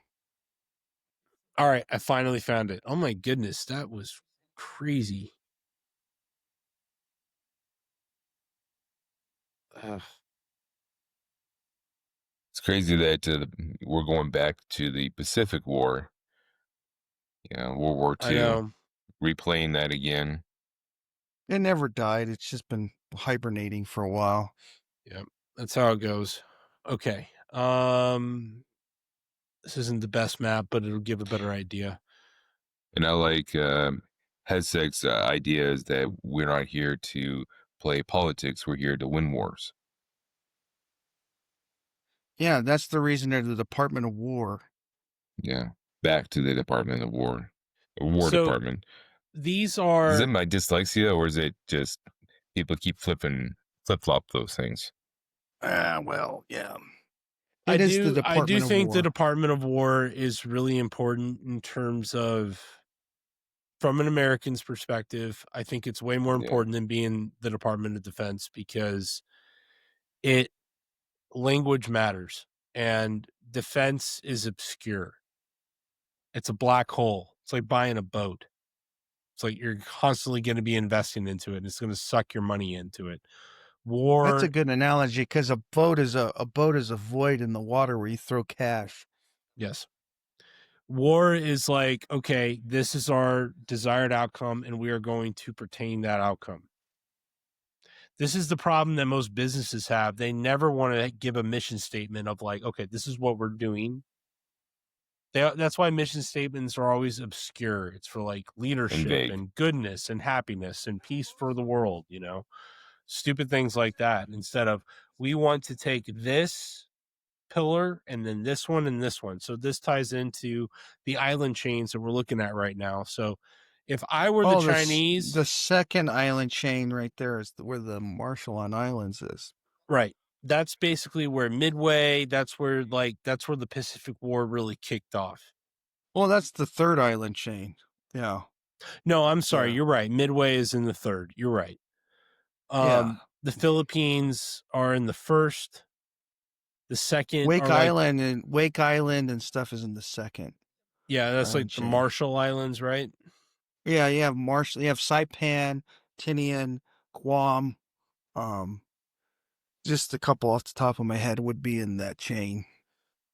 all right, I finally found it. Oh my goodness, that was crazy. Ugh. It's crazy that we're going back to the Pacific War, World War I II, know. replaying that again. It never died. It's just been hibernating for a while. Yeah, that's how it goes. Okay. This isn't the best map, but it'll give a better idea. And I like Hesek's idea is that we're not here to play politics, we're here to win wars. Yeah, that's the reason they're the Department of War. Yeah, back to the Department of War, War So Department. these Is are, it my dyslexia, or is it just people keep flip flop those things? Well, yeah. I It is the do Department of think the War. Department of War is really important in terms of, from an American's perspective. I think it's way more Yeah. important than being the Department of Defense, because language matters, and defense is obscure. It's a black hole. It's like buying a boat. It's like you're constantly going to be investing into it, and it's going to suck your money into it. War. That's a good analogy because a boat is a void in the water where you throw cash. Yes. War is like, okay, this is our desired outcome, and we are going to pertain that outcome. This is the problem that most businesses have. They never want to give a mission statement of like, okay, this is what we're doing. That's why mission statements are always obscure. It's for like leadership and goodness and happiness and peace for the world, stupid things like that. Instead of, we want to take this pillar and then this one and this one. So this ties into the island chains that we're looking at right now. So if I were the Chinese, the second island chain right there is where the Marshall Islands is. Right. That's basically where Midway, that's where the Pacific War really kicked off. Well, that's the third island chain. Yeah. No, I'm sorry. Yeah. You're right. Midway is in the third. You're right. Yeah. The Philippines are in the first. The second, Wake Island and stuff is in the second. Yeah, that's island like chain. the Marshall Islands, right? Yeah, you have Marshall. You have Saipan, Tinian, Guam. Just a couple off the top of my head would be in that chain.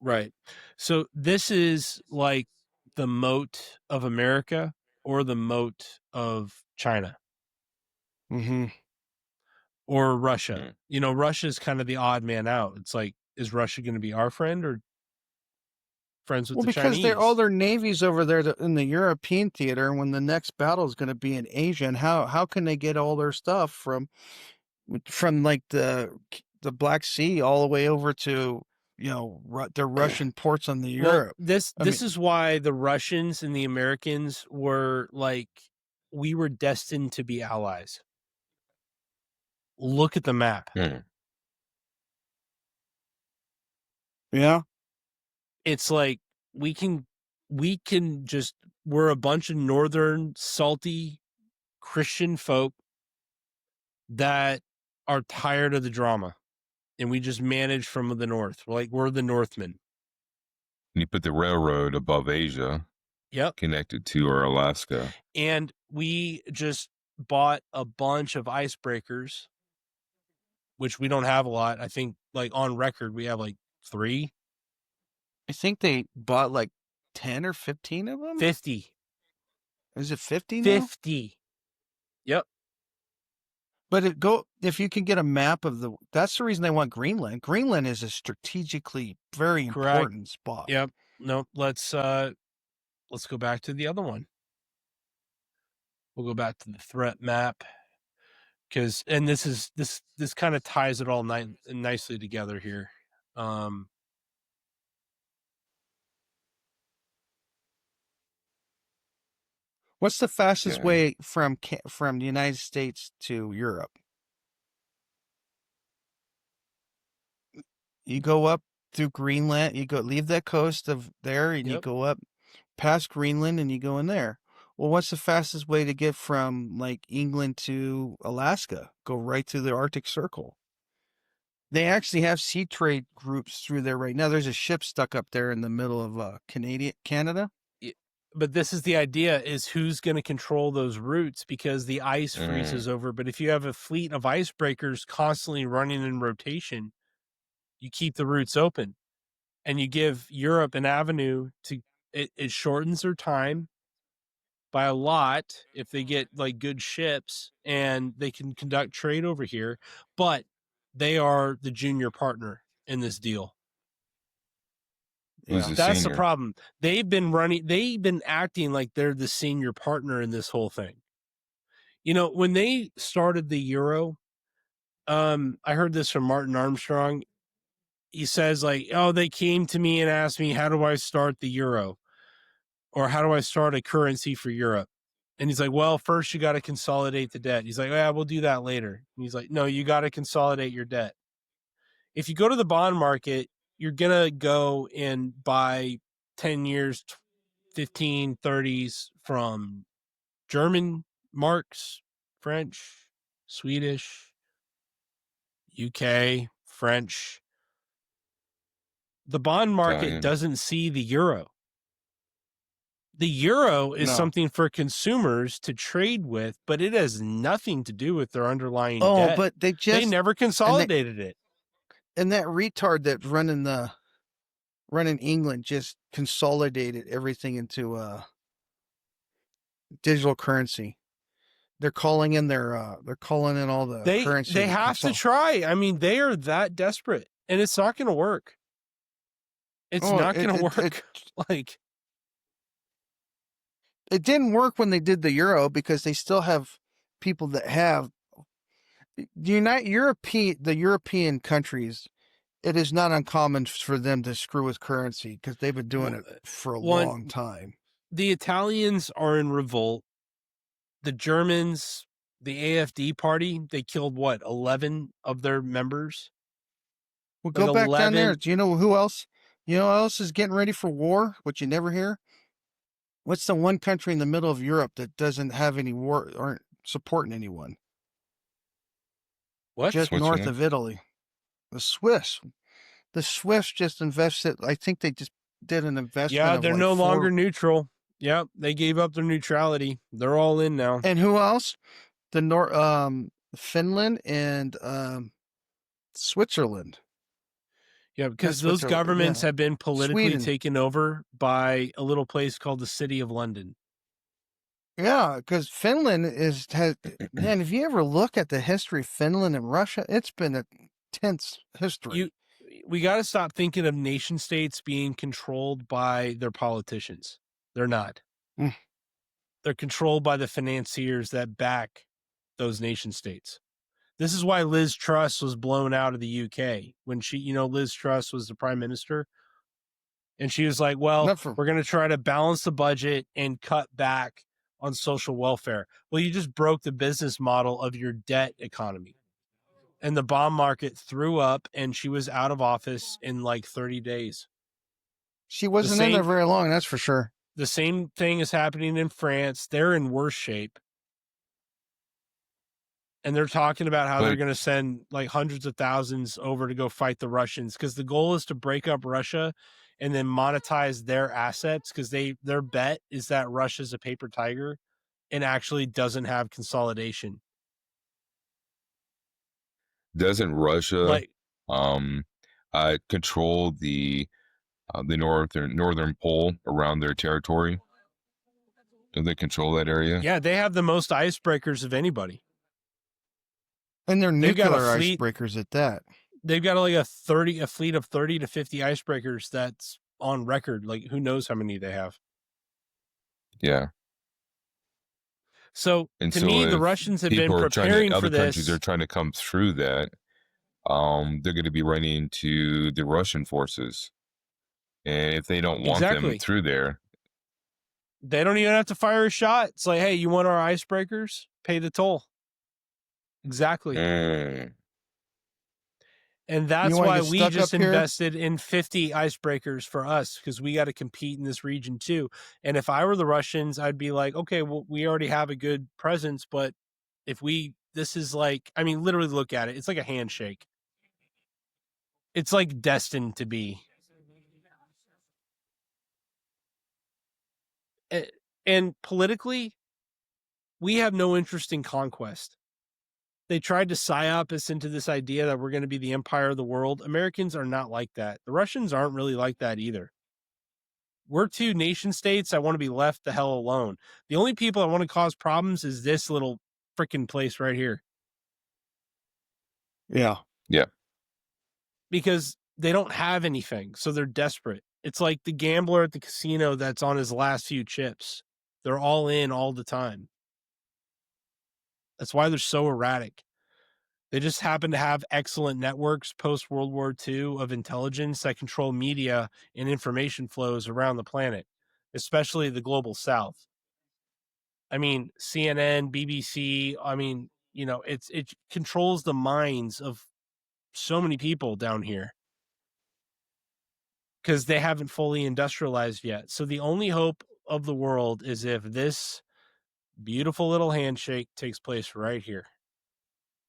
Right. So this is like the moat of America or the moat of China. Mm-hmm. Or Russia. Russia is kind of the odd man out. It's like, is Russia going to be our friend or friends with the Chinese? Because all their navies over there in the European theater. When the next battle is going to be in Asia, and how can they get all their stuff from like the Black Sea all the way over to the Russian ports on the Europe? This is why the Russians and the Americans were like, we were destined to be allies. Look at the map. Yeah. It's like we can just, we're a bunch of northern salty Christian folk that are tired of the drama, and we just manage from the north. We're the Northmen. You put the railroad above Asia. Yep. Connected to our Alaska. And we just bought a bunch of icebreakers, which we don't have a lot. I think on record, we have 3. I think they bought 10 or 15 of them. 50. Is it 50 now? 50. Yep. But if you can get a map of that's the reason they want Greenland. Greenland is a strategically very important spot. Yep. No, let's go back to the other one. We'll go back to the threat map because, and this kind of ties it all nicely together here. What's the fastest way from the United States to Europe? You go up through Greenland. You leave that coast of there, and you go up past Greenland, and you go in there. Well, what's the fastest way to get from like England to Alaska? Go right through the Arctic Circle. They actually have sea trade groups through there right now. There's a ship stuck up there in the middle of Canada. But this is the idea: is who's going to control those routes because the ice freezes over. But if you have a fleet of icebreakers constantly running in rotation, you keep the routes open, and you give Europe an avenue to. It shortens their time by a lot if they get like good ships and they can conduct trade over here, but they are the junior partner in this deal. That's the problem. They've been acting like they're the senior partner in this whole thing. You know, when they started the euro, I heard this from Martin Armstrong. He says like, oh, they came to me and asked me, how do I start the euro? Or how do I start a currency for Europe? And he's like, well, first you got to consolidate the debt. He's like, yeah, we'll do that later. And he's like, no, you got to consolidate your debt. If you go to the bond market, you're going to go and buy 10 years, 15, 30s from German marks, French, Swedish, UK, French. The bond market doesn't see the euro. The euro is something for consumers to trade with, but it has nothing to do with their underlying debt. But they never consolidated it. And that retard that's running England just consolidated everything into digital currency. They're calling in all the currency. They have to try. I mean, they are that desperate, and it's not going to work. It's not going to work. It didn't work when they did the euro because they still have people that have the European countries. It is not uncommon for them to screw with currency because they've been doing it for a long time. The Italians are in revolt. The Germans, the AfD party, they killed 11 of their members. Well, go back down there. Do you know who else? You know who else is getting ready for war? What you never hear? What's the one country in the middle of Europe that doesn't have any war or aren't supporting anyone? What? Just north of Italy. The Swiss. The Swiss just invested. I think they just did an investment. Yeah, they're no longer neutral. Yep, they gave up their neutrality. They're all in now. And who else? Finland and Switzerland. Yeah, because those governments have been politically taken over by a little place called the City of London. Yeah, because Finland man, if you ever look at the history of Finland and Russia, it's been a tense history. We got to stop thinking of nation states being controlled by their politicians. They're not. They're controlled by the financiers that back those nation states. This is why Liz Truss was blown out of the UK when Liz Truss was the prime minister. And she was like, well, we're going to try to balance the budget and cut back on social welfare. Well, you just broke the business model of your debt economy. And the bond market threw up and she was out of office in like 30 days. She wasn't in there very long, that's for sure. The same thing is happening in France. They're in worse shape. And they're talking about how they're going to send like hundreds of thousands over to go fight the Russians because the goal is to break up Russia and then monetize their assets because their bet is that Russia's a paper tiger and actually doesn't have consolidation. Doesn't Russia control the northern pole around their territory? Do they control that area? Yeah, they have the most icebreakers of anybody. And they're nuclear icebreakers at that. They've got like a fleet of 30 to 50 icebreakers that's on record. Like, who knows how many they have? Yeah. So And to so me, the if Russians have been people are preparing other for countries this. are trying to come through that, they're going to be running into the Russian forces. And if they don't want them Exactly. through there, They don't even have to fire a shot. It's like, hey, you want our icebreakers? Pay the toll. Exactly. And that's why we just invested in 50 icebreakers for us, because we got to compete in this region too. And if I were the Russians, I'd be like, okay, well, we already have a good presence, but this is like, I mean, literally look at it. It's like a handshake. It's like destined to be. And politically, we have no interest in conquest. They tried to psyop us into this idea that we're going to be the empire of the world. Americans are not like that. The Russians aren't really like that either. We're two nation states. I want to be left the hell alone. The only people I want to cause problems is this little freaking place right here. Yeah. Yeah. Because they don't have anything, so they're desperate. It's like the gambler at the casino that's on his last few chips. They're all in all the time. That's why they're so erratic. They just happen to have excellent networks post-World War II of intelligence that control media and information flows around the planet, especially the global south. I mean, CNN, BBC, I mean, you know, it controls the minds of so many people down here because they haven't fully industrialized yet. So the only hope of the world is if this beautiful little handshake takes place right here.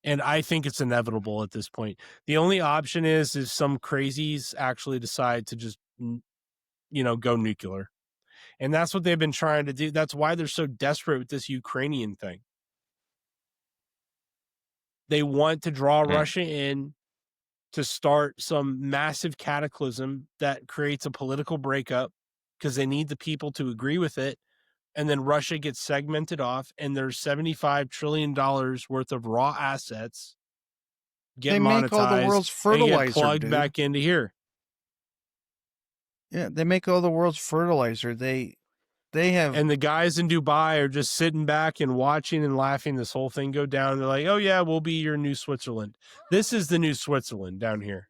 And I think it's inevitable at this point. The only option is some crazies actually decide to just, you know, go nuclear. And that's what they've been trying to do. That's why they're so desperate with this Ukrainian thing. They want to draw Russia in to start some massive cataclysm that creates a political breakup because they need the people to agree with it. And then Russia gets segmented off, and there's $75 trillion worth of raw assets get monetized, make all the world's fertilizer, and get plugged back into here. Yeah, they make all the world's fertilizer. They have, and the guys in Dubai are just sitting back and watching and laughing this whole thing go down. They're like, "Oh yeah, we'll be your new Switzerland. This is the new Switzerland down here,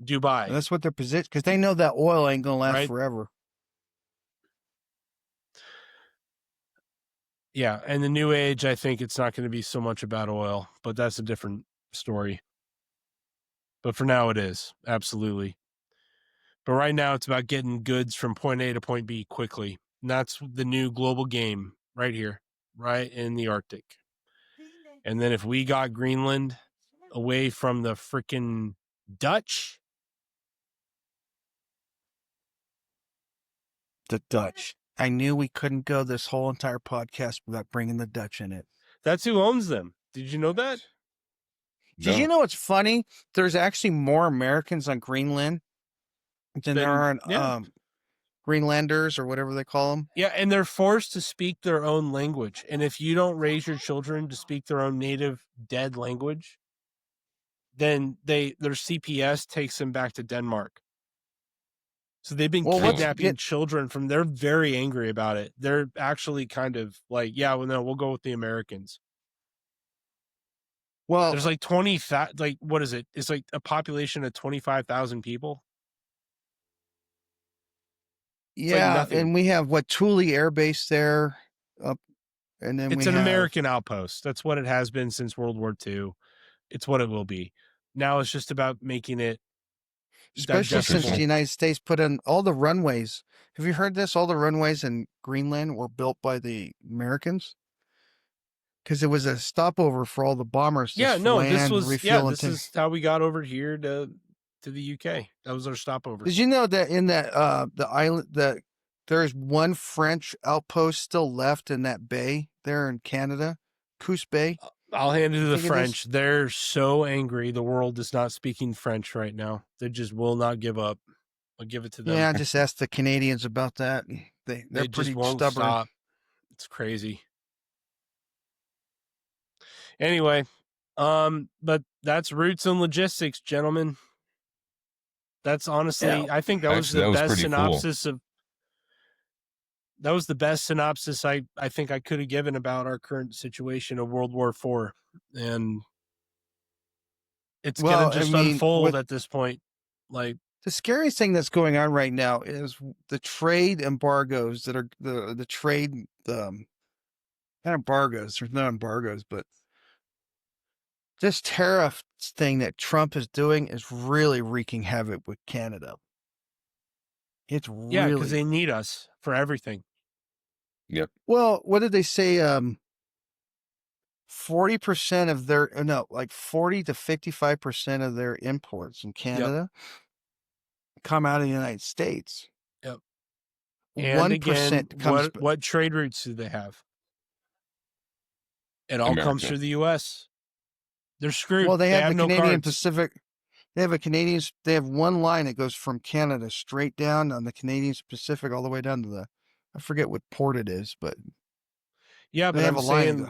Dubai." And that's what their position, because they know that oil ain't gonna last forever. Yeah, and the new age, I think it's not going to be so much about oil, but that's a different story. But for now, it is absolutely. But right now, it's about getting goods from point A to point B quickly. And that's the new global game right here, right in the Arctic. And then if we got Greenland away from the freaking Dutch. The Dutch. I knew we couldn't go this whole entire podcast without bringing the Dutch in it. That's who owns them. Did you know that? Did you know what's funny? There's actually more Americans on Greenland than there are on Greenlanders or whatever they call them. Yeah, and they're forced to speak their own language. And if you don't raise your children to speak their own native dead language, then their CPS takes them back to Denmark. So they've been kidnapping children from. They're very angry about it. They're actually kind of like, yeah, well, no, we'll go with the Americans. Well, there's like what is it? It's like a population of 25,000 people. Yeah, like and we have Thule Air Base there, and then it's an American outpost. That's what it has been since World War II. It's what it will be. Now it's just about making it. Especially since the United States put in all the runways. Have you heard this? All the runways in Greenland were built by the Americans because it was a stopover for all the bombers. Yeah, no, this is how we got over here to the UK. That was our stopover. Did you know that in that the island that there's one French outpost still left in that bay there in Canada, Coos Bay? I'll hand it to the French. They're so angry. The world is not speaking French right now. They just will not give up. I'll give it to them. Yeah, I just asked the Canadians about that. They're pretty stubborn. Stop. It's crazy. Anyway, but that's roots and logistics, gentlemen. That's honestly, I think that was the best synopsis of. that was the best synopsis I think I could have given about our current situation of World War IV, and it's gonna just unfold at this point. Like, the scariest thing that's going on right now is the trade embargoes that are the trade not embargoes. There's no embargoes, but this tariff thing that Trump is doing is really wreaking havoc with Canada. It's yeah, because really they need us for everything. Yep. well. What did they say? 40% of their 40 to 55% of their imports in Canada come out of the United States. Yep. And again, 1% comes. what trade routes do they have? It all comes through the U.S. They're screwed. Well, they have the no Canadian cards. Pacific. They have one line that goes from Canada straight down on the Canadian Pacific all the way down to I forget what port it is, but yeah, but they have I'm a line. saying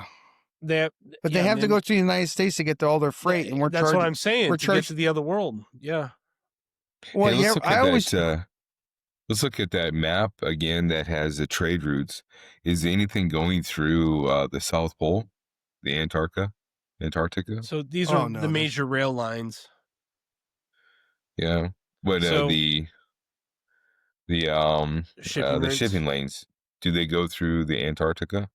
they have to go to the United States to get to all their freight, and that's what I'm saying. We're to get to the other world. Yeah. Well, hey, let's look at that. Let's look at that map again that has the trade routes. Is anything going through the South Pole, the Antarctica? So these are the major rail lines. Yeah, but the shipping lanes, do they go through the Antarctica?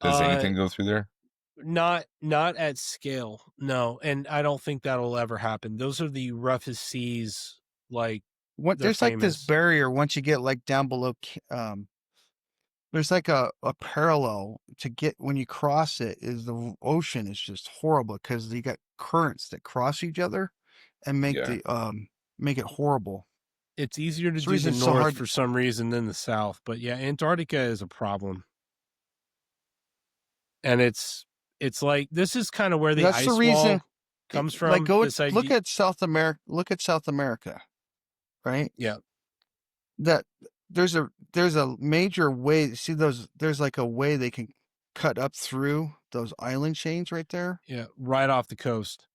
Does anything go through there? Not at scale, no, and I don't think that'll ever happen. Those are the roughest seas. Like, there's like this barrier once you get like down below. There's like a parallel to get when you cross it. Is the ocean is just horrible because you got currents that cross each other and make make it horrible. It's easier to do the north for some reason than the south, but yeah, Antarctica is a problem, and it's like this is kind of where the ice wall comes from. Like look at South America. Look at South America, right? Yeah. That there's a major way. See those? There's like a way they can cut up through those island chains right there. Yeah, right off the coast.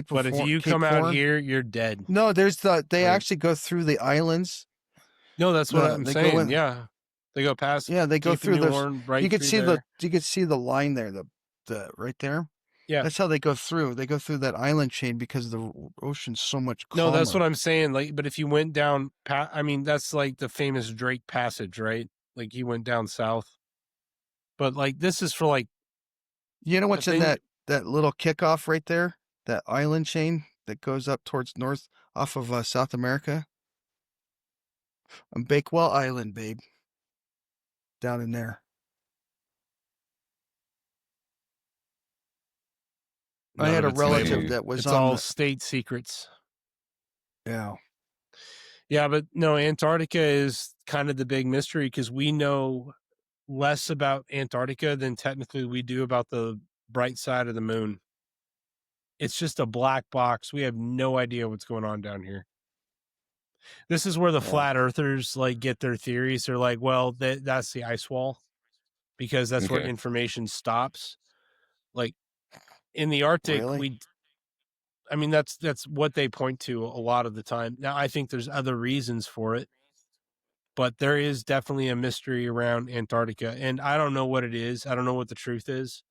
But if you come out here, you're dead. No, they actually go through the islands. No, that's what I'm saying. Yeah, they go past. Yeah, they go through those. Right, you could see the line there, the right there. Yeah, that's how they go through. They go through that island chain because the ocean's so much calmer. No, that's what I'm saying. Like, but if you went down, I mean, that's like the famous Drake Passage, right? Like, you went down south. But like, this is for like, you know what's in that little kickoff right there? That island chain that goes up towards north off of South America. Bakewell Island, babe. Down in there. I had a relative that was it's all state secrets. Yeah. Yeah, but no, Antarctica is kind of the big mystery because we know less about Antarctica than technically we do about the bright side of the moon. It's just a black box. We have no idea what's going on down here. This is where the flat earthers like get their theories. They're like, well, that's the ice wall because that's where information stops. Like in the Arctic, I mean, that's what they point to a lot of the time. Now, I think there's other reasons for it, but there is definitely a mystery around Antarctica, and I don't know what it is. I don't know what the truth is.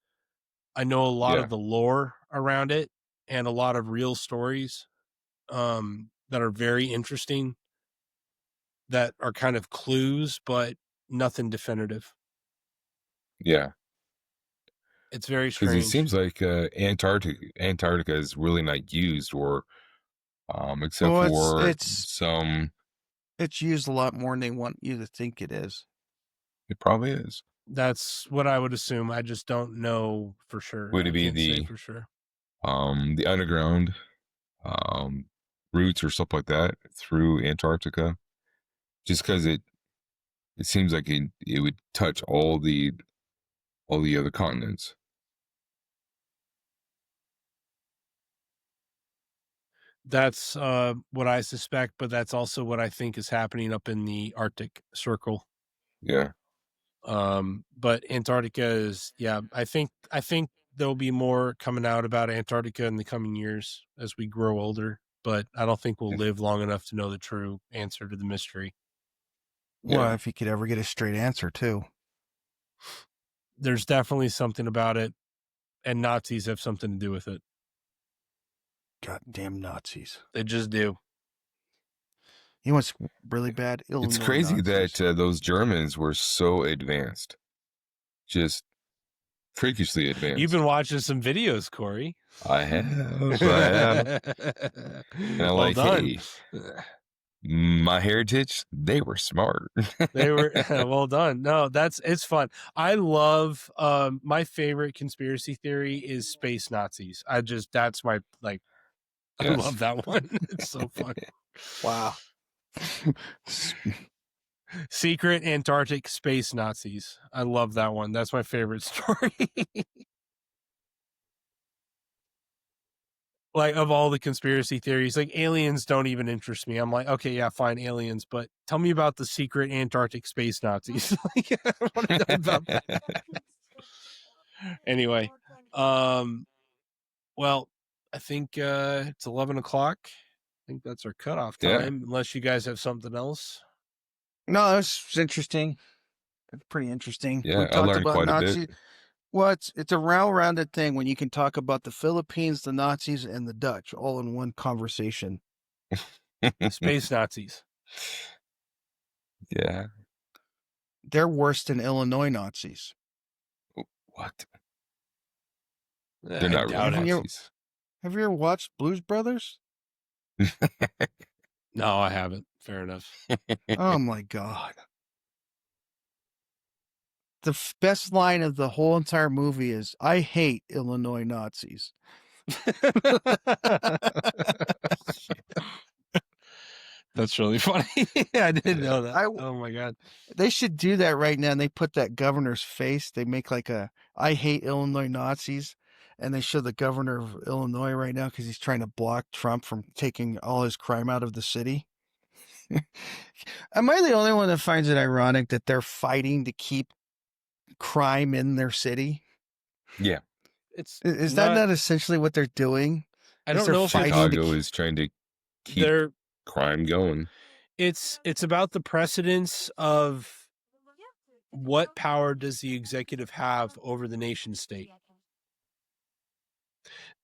I know a lot of the lore around it and a lot of real stories that are very interesting, that are kind of clues, but nothing definitive. Yeah. It's very strange. Because it seems like Antarctica is really not used, or except for some. It's used a lot more than they want you to think it is. It probably is. That's what I would assume. I just don't know for sure. Would it be for sure? The underground routes or stuff like that through Antarctica? Just because it seems like it would touch all the other continents. That's what I suspect, but that's also what I think is happening up in the Arctic Circle. Yeah. But Antarctica is, I think there'll be more coming out about Antarctica in the coming years as we grow older, but I don't think we'll live long enough to know the true answer to the mystery. Well, if you could ever get a straight answer, too. There's definitely something about it, and Nazis have something to do with it. Goddamn Nazis. They just do. You know what's really bad? Illinois It's crazy Nazis. that those Germans were so advanced. Just freakishly advanced. You've been watching some videos, Corey. I have. And I'm well like, done. hey, my heritage, they were smart. They were well done. No, it's fun. I love my favorite conspiracy theory is space Nazis. That's my I love that one. It's so fun. Wow. Secret Antarctic space Nazis. I love that one. That's my favorite story. Like, of all the conspiracy theories, like aliens don't even interest me. I'm like, okay, yeah, fine, aliens, but tell me about the secret Antarctic space Nazis. Like, I want to know about that. Anyway, well, I think it's 11 o'clock. I think that's our cutoff time, unless you guys have something else. No, it's interesting. It's pretty interesting. Yeah, we I learned quite a bit. Well, it's a rounded thing when you can talk about the Philippines, the Nazis, and the Dutch all in one conversation. Space Nazis. Yeah. They're worse than Illinois Nazis. What? They're not really Nazis. Have you ever watched Blues Brothers? No, I haven't. Fair enough. Oh my God. The best line of the whole entire movie is, "I hate Illinois Nazis." That's really funny. I didn't know that. Oh my God. They should do that right now. And they put that governor's face. They make like "I hate Illinois Nazis." And they show the governor of Illinois right now because he's trying to block Trump from taking all his crime out of the city. Am I the only one that finds it ironic that they're fighting to keep crime in their city? Yeah. Is that not essentially what they're doing? I don't know if Chicago is trying to keep crime going. It's about the precedence of what power does the executive have over the nation state.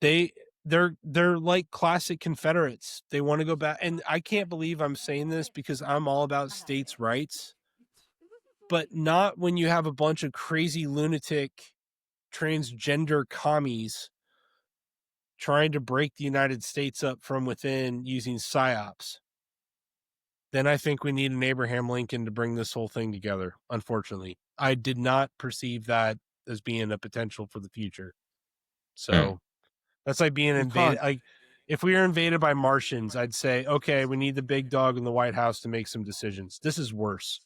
They're like classic Confederates. They want to go back, and I can't believe I'm saying this because I'm all about states' rights, but not when you have a bunch of crazy lunatic transgender commies trying to break the United States up from within using psyops. Then I think we need an Abraham Lincoln to bring this whole thing together. Unfortunately, I did not perceive that as being a potential for the future. So that's like being invaded. Like, if we were invaded by Martians, I'd say, okay, we need the big dog in the White House to make some decisions. This is worse.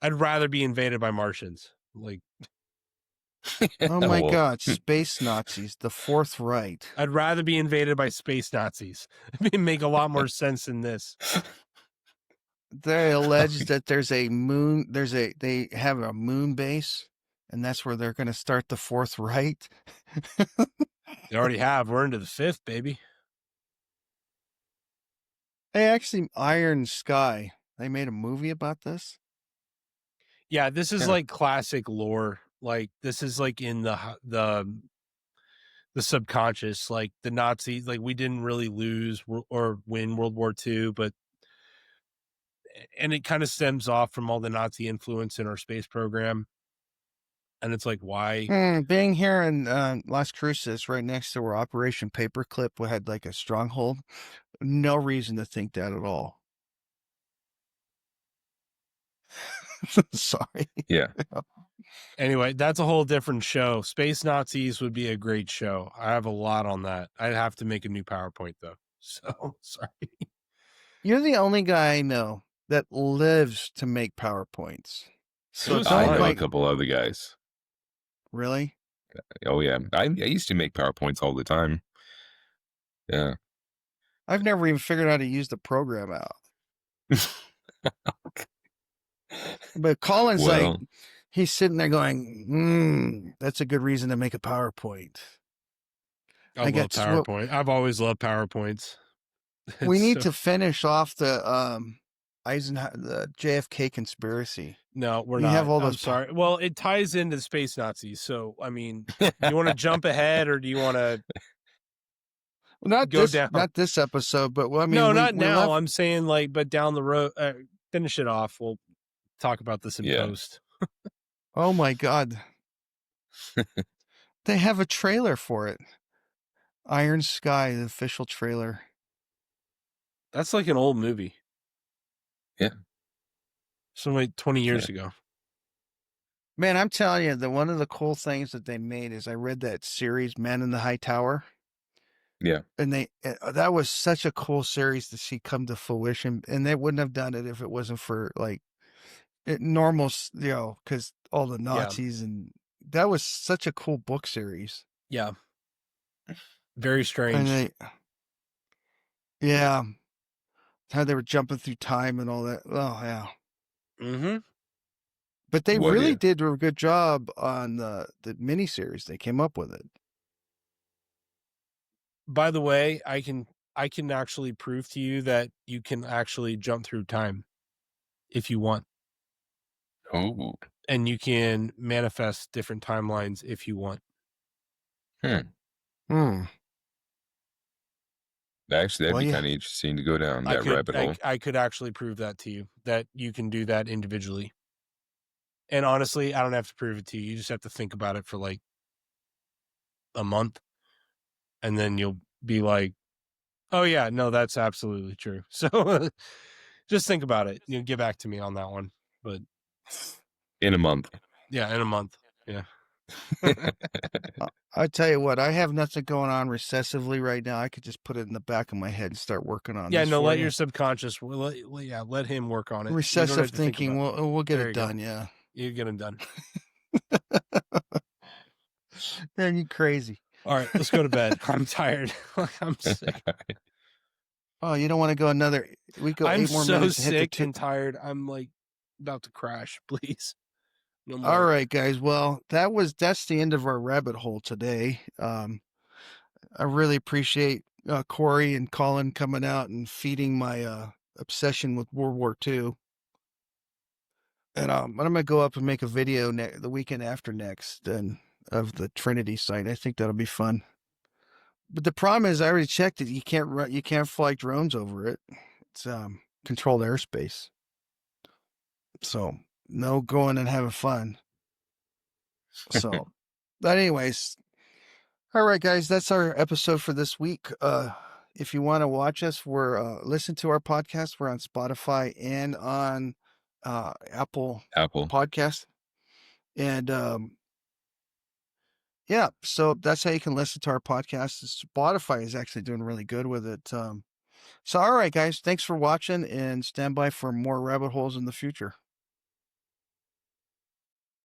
I'd rather be invaded by Martians. Like, oh my God, space Nazis, the Fourth Reich. I'd rather be invaded by space Nazis. It'd make a lot more sense than this. They allege that there's a moon. They have a moon base, and that's where they're going to start the Fourth Reich. They already have. We're into the fifth, baby. Hey, actually, Iron Sky. They made a movie about this. Yeah, this is like classic lore. Like, this is like in the subconscious. Like, the Nazis, like, we didn't really lose or win World War II, and it kind of stems off from all the Nazi influence in our space program. And it's like, why? Being here in Las Cruces, right next to where Operation Paperclip had like a stronghold, no reason to think that at all. Sorry. Yeah. Anyway, that's a whole different show. Space Nazis would be a great show. I have a lot on that. I'd have to make a new PowerPoint though. So sorry. You're the only guy I know that lives to make PowerPoints. So I know a couple other guys. Really? Oh yeah. I used to make PowerPoints all the time. Yeah. I've never even figured out how to use the program out. But Colin's like, he's sitting there going, that's a good reason to make a PowerPoint. I love PowerPoint. I've always loved PowerPoints. We need to finish off the the JFK conspiracy. No, we're You not. have all I'm those sorry. Well, it ties into the space Nazis. So, I mean, do you want to jump ahead or do you want to go down? Not this episode, but well, I mean, No, we not now. left. I'm saying like, but down the road, finish it off. We'll talk about this in post. Oh my God. They have a trailer for it. Iron Sky, the official trailer. That's like an old movie. Yeah. So like 20 years ago. Man, I'm telling you, one of the cool things that they made is I read that series, Man in the High Tower. Yeah. And that was such a cool series to see come to fruition. And they wouldn't have done it if it wasn't for like normal, because all the Nazis and that was such a cool book series. Yeah. Very strange. And how they were jumping through time and all that. Oh, yeah. Mm-hmm. But they really did a good job on the miniseries. They came up with it. By the way, I can actually prove to you that you can actually jump through time if you want. Oh. And you can manifest different timelines if you want. Actually, that'd be kind of interesting to go down that rabbit hole. I could actually prove that to you, that you can do that individually. And honestly, I don't have to prove it to you. You just have to think about it for like a month. And then you'll be like, oh yeah, no, that's absolutely true. So just think about it. You know, get back to me on that one. But in a month. Yeah, in a month. Yeah. I tell you what, I have nothing going on recessively right now. I could just put it in the back of my head and start working on it. this. No, let your subconscious, let him work on it. Recessive thinking, we'll get it done. Yeah. You get it done. Man, you crazy. All right, let's go to bed. I'm tired. I'm sick. Oh, you don't want to go another? We go. I'm 8 more so minutes sick and tired. I'm like about to crash. Please. No more. All right, guys. Well, that's the end of our rabbit hole today. I really appreciate Corey and Colin coming out and feeding my obsession with World War II. And I'm gonna go up and make a video the weekend after next of the Trinity site. I think that'll be fun. But the problem is, I already checked it. You can't fly drones over it. It's controlled airspace. So no going and having fun. So, but anyways, all right, guys, that's our episode for this week. If you want to watch us, listen to our podcast. We're on Spotify and on Apple Podcast. And yeah, so that's how you can listen to our podcast. Spotify is actually doing really good with it. So, all right, guys, thanks for watching and stand by for more rabbit holes in the future.